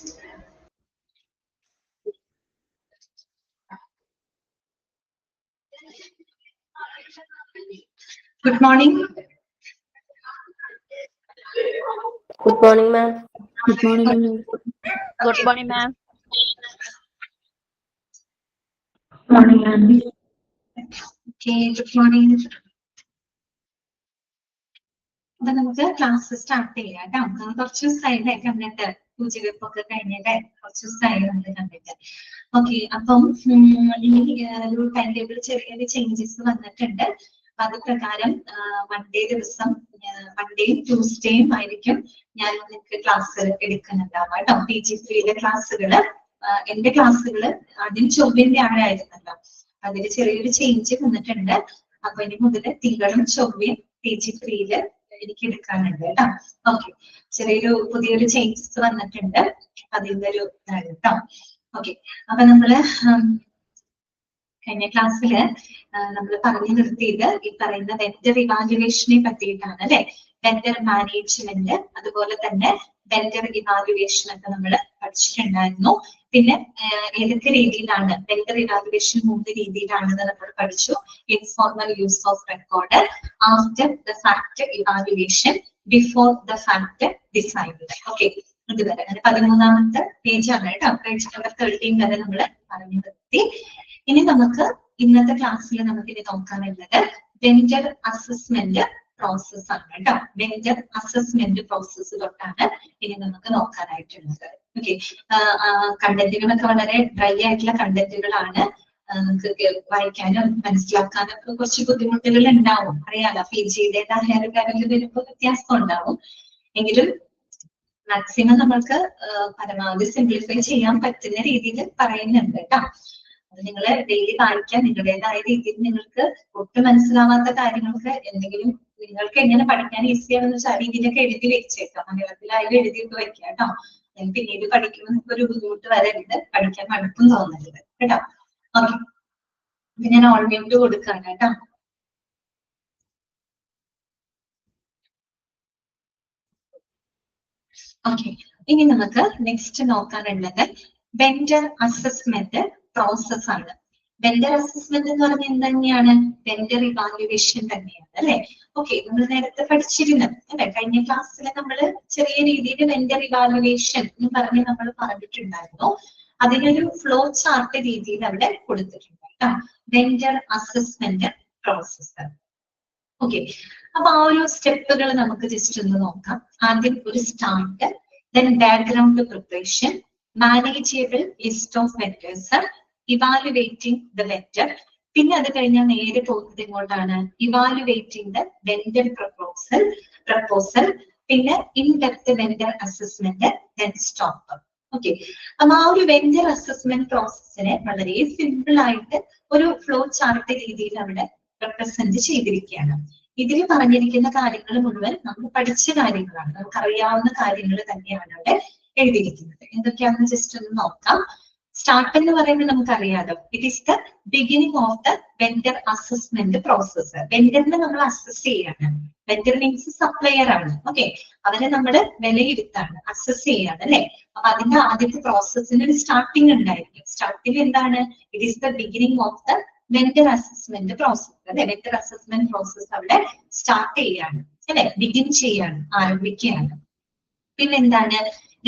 Good morning. Good morning, ma'am. Good morning, ma'am. Good morning, ma'am. Morning, ma'am. Okay, good morning. അപ്പൊ നമുക്ക് class start ചെയ്യാം കേട്ടോ. നമുക്ക് കുറച്ച് ദിവസമായില്ലേ കണ്ടിട്ട്, പൂജവെപ്പൊക്കെ കഴിഞ്ഞിട്ട് കുറച്ച് ദിവസമായി നമ്മൾ കണ്ടിട്ട്. ഓക്കെ, അപ്പം ഈ ഒരു ടൈം ടേബിൾ ചെറിയൊരു ചേഞ്ചസ് വന്നിട്ടുണ്ട്. അപ്പൊ അത് പ്രകാരം മൺഡേ ദിവസം, മൺഡേയും ട്യൂസ്ഡേയും ആയിരിക്കും ഞാൻ നിങ്ങൾക്ക് ക്ലാസ് എടുക്കുന്നുണ്ടാവാം കേട്ടോ. PG3 ക്ലാസ്സുകള്, എന്റെ ക്ലാസ്സുകള് ആദ്യം ചൊവ്വയും വ്യാഴായിരുന്നല്ലോ, അതിൽ ചെറിയൊരു ചേഞ്ച് വന്നിട്ടുണ്ട്. അപ്പൊ ഇനി മുതൽ തിങ്കളും ചൊവ്വയും PG3 എനിക്ക് എടുക്കാനുണ്ട് കേട്ടോ. ഓക്കെ, ചെറിയൊരു പുതിയൊരു ചേഞ്ചസ് വന്നിട്ടുണ്ട്, അതിന്റെ ഒരു ഇതാണ് കേട്ടോ. ഓക്കെ, അപ്പൊ നമ്മള് കഴിഞ്ഞ ക്ലാസ്സില് നമ്മൾ പറഞ്ഞു നിർത്തിയത് ഈ പറയുന്ന വെൻഡർ ഇവാലുവേഷനെ പറ്റിയിട്ടാണ് അല്ലെ. വെൻഡർ മാനേജ്മെന്റ്, അതുപോലെ തന്നെ വെൻഡർ ഇവാലുവേഷൻ ഒക്കെ നമ്മൾ പഠിച്ചിട്ടുണ്ടായിരുന്നു. പിന്നെ ഏതൊക്കെ രീതിയിലാണ് വെൻഡർ ഇവാലുവേഷൻ, 3 രീതിയിലാണെന്ന് നമ്മൾ പഠിച്ചു. Informal use of record, after the fact evaluation, before the fact decide. Okay, ഇതുവരെ 13ാമത്തെ പേജാണ് കേട്ടോ. പേജ് നമ്പർ 13 വരെ നമ്മൾ പറഞ്ഞു നിർത്തി. ഇനി നമുക്ക് ഇന്നത്തെ ക്ലാസ്സിൽ നമുക്ക് ഇനി നോക്കാനുള്ളത് വെൻഡർ അസസ്മെന്റ് പ്രോസസ് ആണ് കേട്ടോ. വെൻഡർ അസസ്മെന്റ് പ്രോസസ് തൊട്ടാണ് ഇനി നമുക്ക് നോക്കാനായിട്ടുള്ളത്. ഓക്കെ, കണ്ടന്റുകളൊക്കെ വളരെ ഡ്രൈ ആയിട്ടുള്ള കണ്ടന്റുകളാണ്. നമുക്ക് വായിക്കാനും മനസ്സിലാക്കാനും ഒക്കെ കുറച്ച് ബുദ്ധിമുട്ടുകൾ ഉണ്ടാവും, അറിയാലോ. PG-യുടേതായ ലെവലിൽ വരുമ്പോൾ വ്യത്യാസം ഉണ്ടാവും. എങ്കിലും മാക്സിമം നമ്മൾക്ക് പരമാവധി സിംപ്ലിഫൈ ചെയ്യാൻ പറ്റുന്ന രീതിയിൽ പറയുന്നുണ്ട് കേട്ടോ. അത് നിങ്ങൾ ഡെയിലി വായിക്കാൻ നിങ്ങളുടേതായ രീതിയിൽ നിങ്ങൾക്ക് ഒട്ടും മനസ്സിലാവാത്ത കാര്യങ്ങൾക്ക് എന്തെങ്കിലും നിങ്ങൾക്ക് എങ്ങനെ പഠിക്കാൻ ഈസിയാണെന്ന് വെച്ചാൽ ആ രീതിയിലൊക്കെ എഴുതി വെച്ചേക്കാം. മലയാളത്തിലായാലും എഴുതിയൊക്കെ വെക്കാം കേട്ടോ. പിന്നീട് പഠിക്കുമ്പോൾ നിങ്ങൾക്ക് ഒരു ബുദ്ധിമുട്ട് വരരുത്, പഠിക്കാൻ മടുപ്പും തോന്നരുത് കേട്ടോ. ഓക്കെ, അപ്പൊ ഞാൻ ഓൾ മ്യൂട്ട് കൊടുക്കാണ് കേട്ടോ. ഓക്കെ, ഇനി നമുക്ക് നെക്സ്റ്റ് നോക്കാനുള്ളത് വെൻഡർ അസസ്മെന്റ് പ്രോസസ് ആണ്. വെൻഡർ അസസ്മെന്റ് എന്ന് പറഞ്ഞാൽ എന്ത് തന്നെയാണ്? വെൻഡർ ഇവാലുവേഷൻ തന്നെയാണ് അല്ലെ. ഓക്കെ, നമ്മൾ നേരത്തെ പഠിച്ചിരുന്നു അല്ലെ. കഴിഞ്ഞ ക്ലാസ്സിൽ നമ്മൾ ചെറിയ രീതിയിൽ വെൻഡർ ഇവാലുവേഷൻ എന്ന് പറഞ്ഞ് നമ്മൾ പറഞ്ഞിട്ടുണ്ടായിരുന്നു. അതിനൊരു ഫ്ലോ ചാർട്ട് രീതിയിൽ അവിടെ കൊടുത്തിട്ടുണ്ട് കേട്ടോ. Vendor assessment process. ഓക്കെ, അപ്പൊ ആ ഒരു സ്റ്റെപ്പുകൾ നമുക്ക് ജസ്റ്റ് ഒന്ന് നോക്കാം. ആദ്യം ഒരു start, then background preparation, manageable list of vendors, evaluating the vendor, പിന്നെ അത് കഴിഞ്ഞാൽ നേരെ പോകുന്നത് ഇങ്ങോട്ടാണ് ഇവാലുവേറ്റിംഗ് ദ വെൻഡർ പ്രപ്പോസൽ, പിന്നെ in depth vendor assessment, then stop. Okay, അപ്പൊ ആ ഒരു വെൻഡർ അസസ്മെന്റ് പ്രോസസ്സിനെ വളരെ സിമ്പിൾ ആയിട്ട് ഒരു ഫ്ലോ ചാർട്ട് രീതിയിൽ അവിടെ റെപ്രസെന്റ് ചെയ്തിരിക്കുകയാണ്. ഇതിൽ പറഞ്ഞിരിക്കുന്ന കാര്യങ്ങൾ മുഴുവൻ നമ്മൾ പഠിച്ച കാര്യങ്ങളാണ്, നമുക്ക് അറിയാവുന്ന കാര്യങ്ങൾ തന്നെയാണ് അവിടെ എഴുതിയിരിക്കുന്നത്. എന്തൊക്കെയാണെന്ന് ജസ്റ്റ് ഒന്ന് നോക്കാം. സ്റ്റാർട്ട് എന്ന് പറയുന്നത് നമുക്കറിയാലോ, it is the beginning of the vendor assessment process. വെൻഡറിനെ നമ്മൾ അസസ് ചെയ്യാണ്. വെൻഡർ മീൻസ് സപ്ലയർ ആണ്. ഓക്കെ, അവരെ നമ്മൾ വിലയിരുത്താണ്, അസസ് ചെയ്യാണ് അല്ലെ. അപ്പൊ അതിന്റെ ആദ്യത്തെ പ്രോസസ്സിന് ഒരു സ്റ്റാർട്ടിങ് ഉണ്ടായിരിക്കും. സ്റ്റാർട്ടിങ് എന്താണ്? It is the beginning of the vendor assessment process അല്ലെ. വെൻഡർ അസസ്മെന്റ് പ്രോസസ് അവിടെ സ്റ്റാർട്ട് ചെയ്യാണ് അല്ലെ, ബിഗിൻ ചെയ്യാണ്, ആരംഭിക്കുകയാണ്. പിന്നെന്താണ്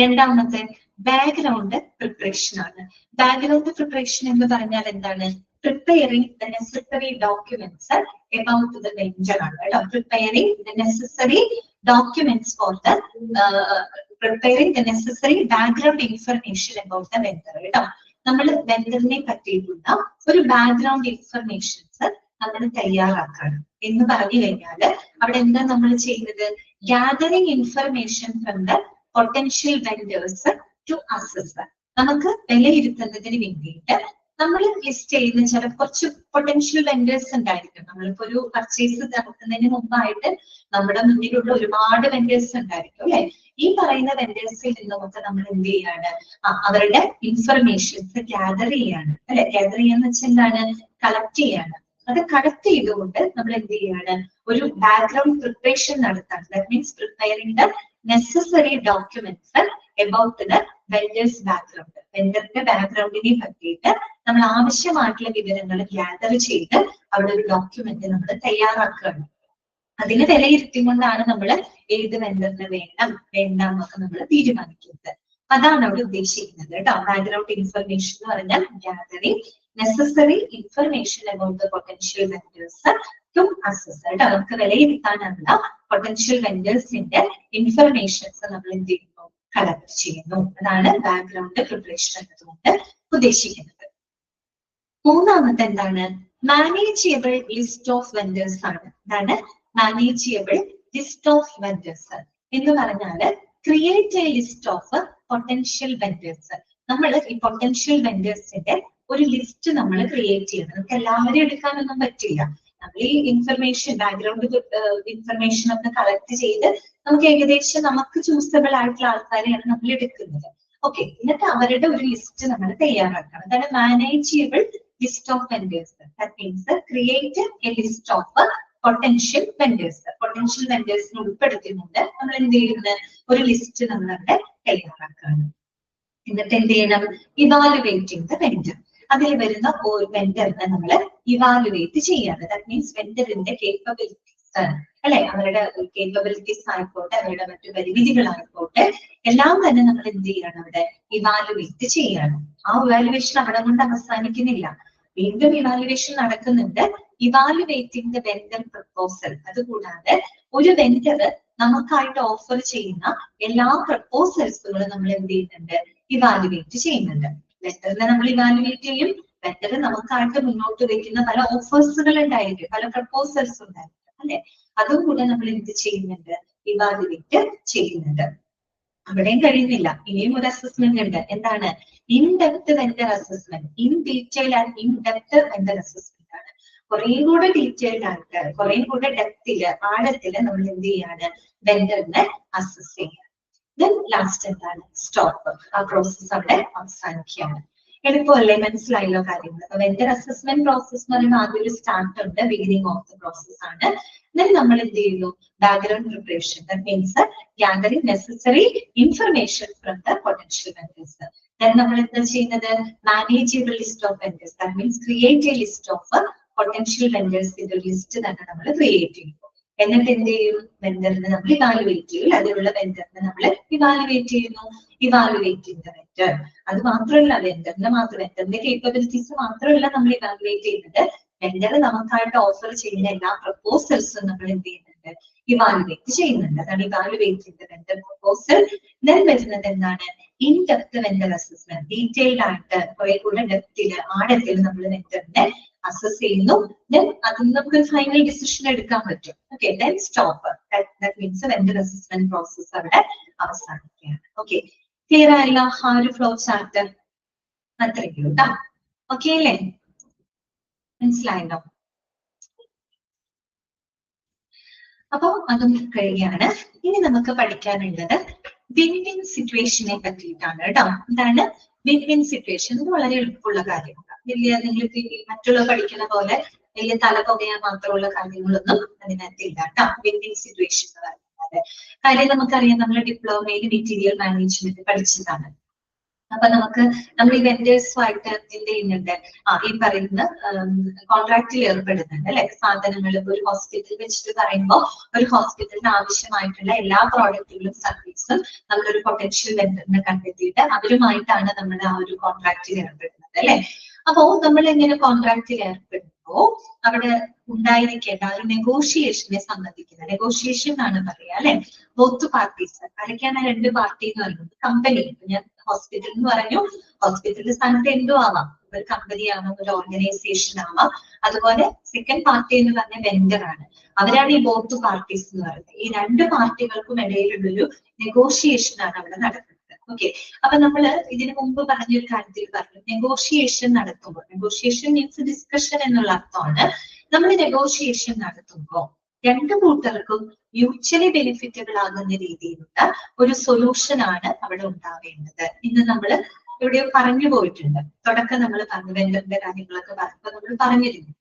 രണ്ടാമത്തെ? ബാക്ക്ഗ്രൗണ്ട് പ്രിപ്പറേഷൻ ആണ്. ബാക്ക്ഗ്രൗണ്ട് പ്രിപ്പറേഷൻ എന്ന് പറഞ്ഞാൽ എന്താണ്? Preparing the necessary documents about the vendor ആണ് കേട്ടോ. Preparing the necessary documents for the preparing the necessary background information about the vendor കേട്ടോ. നമ്മൾ വെൻഡറിനെ പറ്റിയിട്ടുള്ള ഒരു ബാക്ക്ഗ്രൗണ്ട് ഇൻഫർമേഷൻസ് നമ്മൾ തയ്യാറാക്കണം എന്ന് പറഞ്ഞു കഴിഞ്ഞാല് അവിടെ എന്താ നമ്മൾ ചെയ്യുന്നത്? Gathering information from the potential vendors to assess. നമുക്ക് വിലയിരുത്തുന്നതിന് വേണ്ടിയിട്ട് നമ്മൾ ലിസ്റ്റ് ചെയ്യുന്ന ചില കുറച്ച് പൊട്ടൻഷ്യൽ വെൻഡേഴ്സ് ഉണ്ടായിരിക്കും. നമ്മളിപ്പോ ഒരു പർച്ചേസ് നടത്തുന്നതിന് മുമ്പായിട്ട് നമ്മുടെ മുന്നിലുള്ള ഒരുപാട് വെൻഡേഴ്സ് ഉണ്ടായിരിക്കും അല്ലെ. ഈ പറയുന്ന വെൻഡേഴ്സിൽ നിന്നൊക്കെ നമ്മൾ എന്ത് ചെയ്യാണ്? അവരുടെ ഇൻഫർമേഷൻസ് ഗ്യാദർ ചെയ്യാണ് അല്ലെ. ഗ്യാദർ ചെയ്യാന്ന് വെച്ചാൽ എന്താണ്? കളക്ട് ചെയ്യാണ്. അത് കളക്ട് ചെയ്തുകൊണ്ട് നമ്മൾ എന്ത് ചെയ്യാണ്? ഒരു ബാക്ക്ഗ്രൗണ്ട് പ്രിപ്പറേഷൻ നടത്താണ്. That means preparing the necessary documents about the vendor's background. വെൻഡറിന്റെ ബാക്ക്ഗ്രൗണ്ടിനെ പറ്റിയിട്ട് നമ്മൾ ആവശ്യമായിട്ടുള്ള വിവരങ്ങൾ ഗ്യാദർ ചെയ്ത് അവിടെ ഒരു ഡോക്യുമെന്റ് നമ്മൾ തയ്യാറാക്കുകയാണ്. അതിന് വിലയിരുത്തിക്കൊണ്ടാണ് നമ്മൾ ഏത് വെൻഡറിന് വേണം വേണ്ട എന്നൊക്കെ നമ്മൾ തീരുമാനിക്കുന്നത്. അതാണ് അവിടെ ഉദ്ദേശിക്കുന്നത് കേട്ടോ. ബാക്ക്ഗ്രൗണ്ട് ഇൻഫർമേഷൻ എന്ന് പറഞ്ഞാൽ gathering necessary information about the potential vendors to assess. കേട്ടോ, നമുക്ക് വിലയിരുത്താനുള്ള പൊട്ടൻഷ്യൽ വെൻഡേഴ്സിന്റെ ഇൻഫർമേഷൻസ് നമ്മൾ എന്ത് ചെയ്യുന്നു, കളക്ട് ചെയ്യുന്നു. അതാണ് ബാക്ക്ഗ്രൗണ്ട് പ്രിപ്പറേഷൻ എന്നതുകൊണ്ട് ഉദ്ദേശിക്കുന്നത്. മൂന്നാമത്തെ എന്താണ്, മാനേജിയബിൾ ലിസ്റ്റ് ഓഫ് വെൻഡേഴ്സ് ആണ്. എന്താണ് മാനേജിയബിൾ ലിസ്റ്റ് ഓഫ് വെൻഡേഴ്സ് എന്ന് പറഞ്ഞാല് create a list of potential vendors. നമ്മൾ ഈ പൊട്ടൻഷ്യൽ വെൻഡേഴ്സിന്റെ ഒരു ലിസ്റ്റ് നമ്മൾ ക്രിയേറ്റ് ചെയ്യണം. നമുക്ക് എല്ലാവരും എടുക്കാനൊന്നും പറ്റില്ല. നമ്മൾ ഈ ഇൻഫർമേഷൻ ബാക്ക്ഗ്രൗണ്ട് ഇൻഫർമേഷൻ ഒക്കെ കളക്ട് ചെയ്ത് നമുക്ക് ഏകദേശം നമുക്ക് ചൂസബിൾ ആയിട്ടുള്ള ആൾക്കാരെയാണ് നമ്മൾ എടുക്കുന്നത്. ഓക്കെ, എന്നിട്ട് അവരുടെ ഒരു ലിസ്റ്റ് നമ്മൾ തയ്യാറാക്കണം. അതാണ് manageable list of vendors. That means create a list of potential vendors. Potential വെൻഡേഴ്സിനെ ഉൾപ്പെടുത്തിക്കൊണ്ട് നമ്മൾ എന്ത് ചെയ്യുന്നത്, ഒരു ലിസ്റ്റ് നമ്മൾ അവിടെ തയ്യാറാക്കുകയാണ്. എന്നിട്ട് എന്ത് ചെയ്യണം, ഇവാലുവേറ്റിംഗ് ദ വെൻഡർ. അതിൽ വരുന്ന ഒരു വെൻഡറിനെ നമ്മൾ ഇവാലുവേറ്റ് ചെയ്യാണ്. ദാറ്റ് മീൻസ് വെൻഡറിന്റെ കേപ്പബിലിറ്റീസ് അല്ലെ, അവരുടെ കേപ്പബിലിറ്റീസ് ആയിക്കോട്ടെ, അവരുടെ മറ്റു പരിമിതികളായിക്കോട്ടെ, എല്ലാം തന്നെ നമ്മൾ എന്ത് ചെയ്യണം, അവിടെ ഇവാലുവേറ്റ് ചെയ്യാണ്. ആ ഇവാലുവേഷൻ അവിടെ കൊണ്ട് അവസാനിക്കുന്നില്ല, വീണ്ടും ഇവാലുവേഷൻ നടക്കുന്നുണ്ട്. Evaluating the vendor proposal. അതുകൂടാതെ ഒരു വെൻഡർ നമുക്കായിട്ട് ഓഫർ ചെയ്യുന്ന എല്ലാ പ്രപ്പോസൽസുകളും നമ്മൾ എന്ത് ചെയ്യുന്നുണ്ട്, ഇവാലുവേറ്റ് ചെയ്യുന്നുണ്ട്. വെൻഡറിനെ നമ്മൾ ഇവാലുവേറ്റ് ചെയ്യും. വെൻഡർ നമുക്കായിട്ട് മുന്നോട്ട് വെക്കുന്ന പല ഓഫേഴ്സുകൾ ഉണ്ടായിരിക്കും, പല പ്രപ്പോസൽസ് ഉണ്ടായിരിക്കും അല്ലെ, അതും കൂടെ നമ്മൾ എന്ത് ചെയ്യുന്നുണ്ട്, ഇവാലുവേറ്റ് ചെയ്യുന്നുണ്ട്. അവിടെയും കഴിയുന്നില്ല, ഇനിയും ഒരു അസസ്മെന്റ് ഉണ്ട്. എന്താണ്, in depth vendor assessment. In detail and in depth vendor assessment ആണ്. കുറെ കൂടെ ഡീറ്റെയിൽഡ് ആയിട്ട്, കുറെ കൂടെ ഡെപ്തില്, ആഴത്തില് നമ്മൾ എന്ത് ചെയ്യാണ്, വെൻഡറിനെ അസസ് ചെയ്യാണ്. ദെൻ ലാസ്റ്റ് എന്താണ്, സ്റ്റോപ്പ്. ആ പ്രോസസ് അവിടെ അവസാനിക്കുകയാണ്. എളുപ്പമല്ലേ, മനസ്സിലായല്ലോ കാര്യങ്ങൾ. അപ്പൊ വെൻഡർ അസസ്മെന്റ് പ്രോസസ് എന്ന് പറയുമ്പോൾ ആദ്യം ഒരു സ്റ്റാർട്ട് ഉണ്ട്, ബിഗിനിങ് ഓഫ് ദ പ്രോസസ് ആണ്. ദെൻ നമ്മൾ എന്ത് ചെയ്യുന്നു, background preparation. That means gathering necessary information from the potential vendors. Then നമ്മൾ എന്താ ചെയ്യുന്നത്, manageable list of vendors. That means create a list of potential വെൻഡേഴ്സിന്റെ ഒരു ലിസ്റ്റ് തന്നെ നമ്മൾ ക്രിയേറ്റ് ചെയ്യും. എന്നിട്ട് എന്ത് ചെയ്യും, വെൻഡറിനെ നമ്മൾ ഇവാലുവേറ്റ് ചെയ്യും. അതിലുള്ള വെൻഡറിനെ നമ്മൾ ഇവാലുവേറ്റ് ചെയ്യുന്നു. Evaluating the vendor. അത് മാത്രമല്ല, വെൻഡറിന്റെ കേപ്പബിലിറ്റീസ് മാത്രമല്ല നമ്മൾ ഇവാലുവേറ്റ് ചെയ്യുന്നത്, വെൻഡർ നമുക്കായിട്ട് ഓഫർ ചെയ്യുന്ന എല്ലാ പ്രപ്പോസൽസും നമ്മൾ എന്ത് ചെയ്യുന്നുണ്ട്, ഇവാലുവേറ്റ് ചെയ്യുന്നുണ്ട്. അതാണ് evaluating the vendor proposal. Then വരുന്നത് എന്താണ്, in depth vendor assessment. Detailed ആയിട്ട് കുറെ കൂടെ ഡെപ്തില്, ആഴത്തിൽ നമ്മൾ വെൻഡറിനെ അസസ് ചെയ്യുന്നു. ദെൻ അതിൽ നമുക്ക് ഫൈനൽ ഡിസിഷൻ എടുക്കാൻ പറ്റും. Okay, then stop. That means vendor assessment process അവിടെ അവസാനിക്കുകയാണ്. ഓക്കെ, ക്ലിയർ ആയല്ലോ ആ ഒരു ഫ്ലോ ചാർട്ട്? അത്രയ്ക്ക് കേട്ടോ. ഓക്കെ അല്ലേ, മനസ്സിലായല്ലോ? അപ്പൊ അതും കഴിയാണ്. ഇനി നമുക്ക് പഠിക്കാനുള്ളത് വിൻ വിൻ സിറ്റുവേഷനെ പറ്റിയിട്ടാണ് കേട്ടോ. എന്താണ് വിൻ വിൻ സിറ്റുവേഷൻ? ഇത് വളരെ എളുപ്പമുള്ള കാര്യമാണ്. വലിയ നിങ്ങൾക്ക് മറ്റുള്ള പഠിക്കുന്ന പോലെ വലിയ തലപുകയാൻ മാത്രമുള്ള കാര്യങ്ങളൊന്നും അതിനകത്തില്ല കേട്ടോ. വിൻ വിൻ സിറ്റുവേഷൻ എന്ന് പറയുന്നത് കാര്യം നമുക്കറിയാം, നമ്മൾ ഡിപ്ലോമയിൽ മെറ്റീരിയൽ മാനേജ്മെന്റ് പഠിച്ചതാണ്. അപ്പൊ നമ്മൾ ഈ വെൻഡേഴ്സുമായിട്ട് എന്ത് ചെയ്യുന്നുണ്ട്, ഈ പറയുന്ന കോൺട്രാക്റ്റിൽ ഏർപ്പെടുന്നുണ്ട് അല്ലെ. സാധനങ്ങൾ ഒരു ഹോസ്പിറ്റൽ വെച്ചിട്ട് പറയുമ്പോൾ ഒരു ഹോസ്പിറ്റലിന് ആവശ്യമായിട്ടുള്ള എല്ലാ പ്രോഡക്റ്റുകളും സർവീസും നമ്മളൊരു പൊട്ടൻഷ്യൽ വെൻഡറിനെ കണ്ടെത്തിയിട്ട് അവരുമായിട്ടാണ് നമ്മൾ ആ ഒരു കോൺട്രാക്റ്റിൽ ഏർപ്പെടുന്നത് അല്ലെ. അപ്പോ നമ്മൾ എങ്ങനെ കോൺട്രാക്റ്റിൽ ഏർപ്പെടുമ്പോ അവിടെ ഉണ്ടായിരിക്കേണ്ട ഒരു നെഗോഷിയേഷനെ സംബന്ധിക്കുന്ന നെഗോഷിയേഷൻ എന്നാണ് പറയുക അല്ലെ. ബോത്ത് പാർട്ടീസ്, ആരൊക്കെയാണ് രണ്ട് പാർട്ടി എന്ന് പറയുന്നത്? കമ്പനി. ഞാൻ ഹോസ്പിറ്റൽ എന്ന് പറഞ്ഞു, ഹോസ്പിറ്റലിന്റെ സ്ഥാനത്ത് എന്തോ ആവാം, ഒരു കമ്പനി ആവാം, ഒരു ഓർഗനൈസേഷൻ ആവാം. അതുപോലെ സെക്കൻഡ് പാർട്ടി എന്ന് പറഞ്ഞ വെൻഡർ ആണ്. അവരാണ് ഈ ബോത്ത് പാർട്ടീസ് എന്ന് പറയുന്നത്. ഈ രണ്ട് പാർട്ടികൾക്കും ഇടയിലുള്ളൊരു നെഗോഷിയേഷൻ ആണ് അവിടെ നടക്കുന്നത്. ഓക്കെ, അപ്പൊ നമ്മള് ഇതിനു മുമ്പ് പറഞ്ഞൊരു കാര്യത്തിൽ പറഞ്ഞു, നെഗോഷിയേഷൻ നടത്തുമ്പോൾ, നെഗോഷിയേഷൻ മീൻസ് ഡിസ്കഷൻ എന്നുള്ള അർത്ഥമാണ്. നമ്മൾ നെഗോഷിയേഷൻ നടത്തുമ്പോൾ രണ്ടു കൂട്ടർക്കും മ്യൂച്വലി ബെനിഫിറ്റബിൾ ആകുന്ന രീതിയിലുള്ള ഒരു സൊല്യൂഷൻ ആണ് അവിടെ ഉണ്ടാവേണ്ടത്. ഇന്ന് നമ്മൾ എവിടെയോ പറഞ്ഞു പോയിട്ടുണ്ട്. തുടക്കം നമ്മൾ പറഞ്ഞു, വെൻഡറിന്റെ കാര്യങ്ങളൊക്കെ പറഞ്ഞപ്പോൾ നമ്മൾ പറഞ്ഞിരുന്നു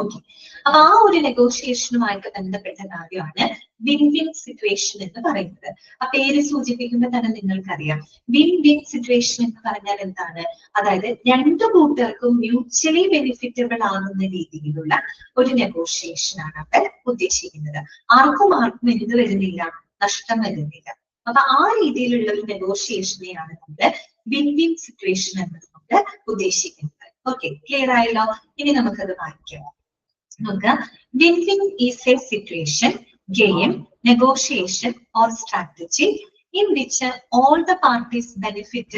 ഓക്കെ, അപ്പൊ ആ ഒരു നെഗോഷിയേഷനുമായിട്ട് ബന്ധപ്പെട്ട കാര്യമാണ് വിൻ വിൻ സിറ്റുവേഷൻ എന്ന് പറയുന്നത്. ആ പേര് സൂചിപ്പിക്കുമ്പോൾ തന്നെ നിങ്ങൾക്കറിയാം വിൻ വിൻ സിറ്റുവേഷൻ എന്ന് പറഞ്ഞാൽ എന്താണ്? അതായത് രണ്ടു കൂട്ടർക്കും മ്യൂച്വലി ബെനിഫിറ്റബിൾ ആകുന്ന രീതിയിലുള്ള ഒരു നെഗോഷിയേഷൻ ആണ് അവിടെ ഉദ്ദേശിക്കുന്നത്. ആർക്കും എന്ത് വരുന്നില്ല, നഷ്ടം വരുന്നില്ല. അപ്പൊ ആ രീതിയിലുള്ള ഒരു നെഗോഷിയേഷനെയാണ് നമ്മൾ വിൻ വിൻ സിറ്റുവേഷൻ എന്നതുകൊണ്ട് ഉദ്ദേശിക്കുന്നത്. ഓക്കെ, ക്ലിയർ ആയല്ലോ? ഇനി നമുക്കത് വായിക്കാം. നോക്കുക, win win is A situation, game, negotiation or strategy in which all the parties benefit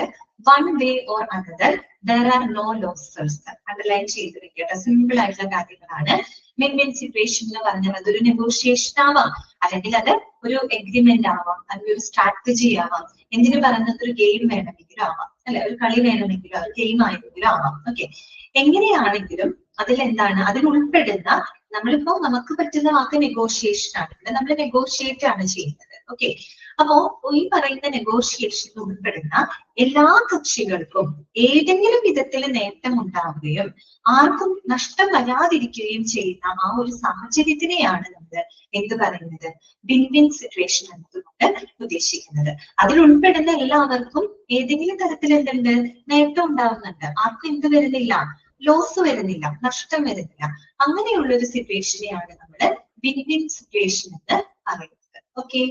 one way or another. There are no losers. Underline ചെയ്ത് വെക്കട്ടെ, സിമ്പിൾ ആയിട്ടുള്ള കാര്യങ്ങളാണ്. വിൻ വിൻ സിറ്റുവേഷൻ എന്ന് പറഞ്ഞാൽ അതൊരു നെഗോഷിയേഷൻ ആവാം, അല്ലെങ്കിൽ അത് ഒരു എഗ്രിമെന്റ് ആവാം, അല്ലെങ്കിൽ ഒരു സ്ട്രാറ്റജി ആവാം, എന്തിനു പറയുന്നത് ഒരു ഗെയിം വേണമെങ്കിലും ആവാം, അല്ലെ, ഒരു കളി വേണമെങ്കിലും ഒരു ഗെയിം ആയെങ്കിലും ആവാം. ഓക്കെ, എങ്ങനെയാണെങ്കിലും അതിലെന്താണ്, അതിൽ ഉൾപ്പെടുന്ന നമ്മളിപ്പോ നമുക്ക് പറ്റുന്ന വാക്ക് നെഗോഷിയേഷൻ ആണ്. ഇവിടെ നമ്മൾ നെഗോഷിയേറ്റ് ആണ് ചെയ്യുന്നത്. ഓക്കെ, അപ്പോ ഈ പറയുന്ന നെഗോഷിയേഷനിൽ ഉൾപ്പെടുന്ന എല്ലാ കക്ഷികൾക്കും ഏതെങ്കിലും വിധത്തിൽ നേട്ടം ഉണ്ടാവുകയും ആർക്കും നഷ്ടം വരാതിരിക്കുകയും ചെയ്യുന്ന ആ ഒരു സാഹചര്യത്തിനെയാണ് നമ്മൾ എന്ത് പറയുന്നത്, വിൻ വിൻ സിറ്റുവേഷൻ എന്നതുകൊണ്ട് ഉദ്ദേശിക്കുന്നത്. അതിൽ ഉൾപ്പെടുന്ന എല്ലാവർക്കും ഏതെങ്കിലും തരത്തിൽ എന്തുണ്ട്, നേട്ടം ഉണ്ടാവുന്നുണ്ട്, ആർക്കും എന്ത് വരുന്നില്ല, ലോസ് വരുന്നില്ല, നഷ്ടം വരുന്നില്ല. അങ്ങനെയുള്ള ഒരു സിറ്റുവേഷനെയാണ് നമ്മൾ വിൻ വിൻ സിറ്റുവേഷൻ എന്ന് പറയുന്നത്. ഓക്കെ,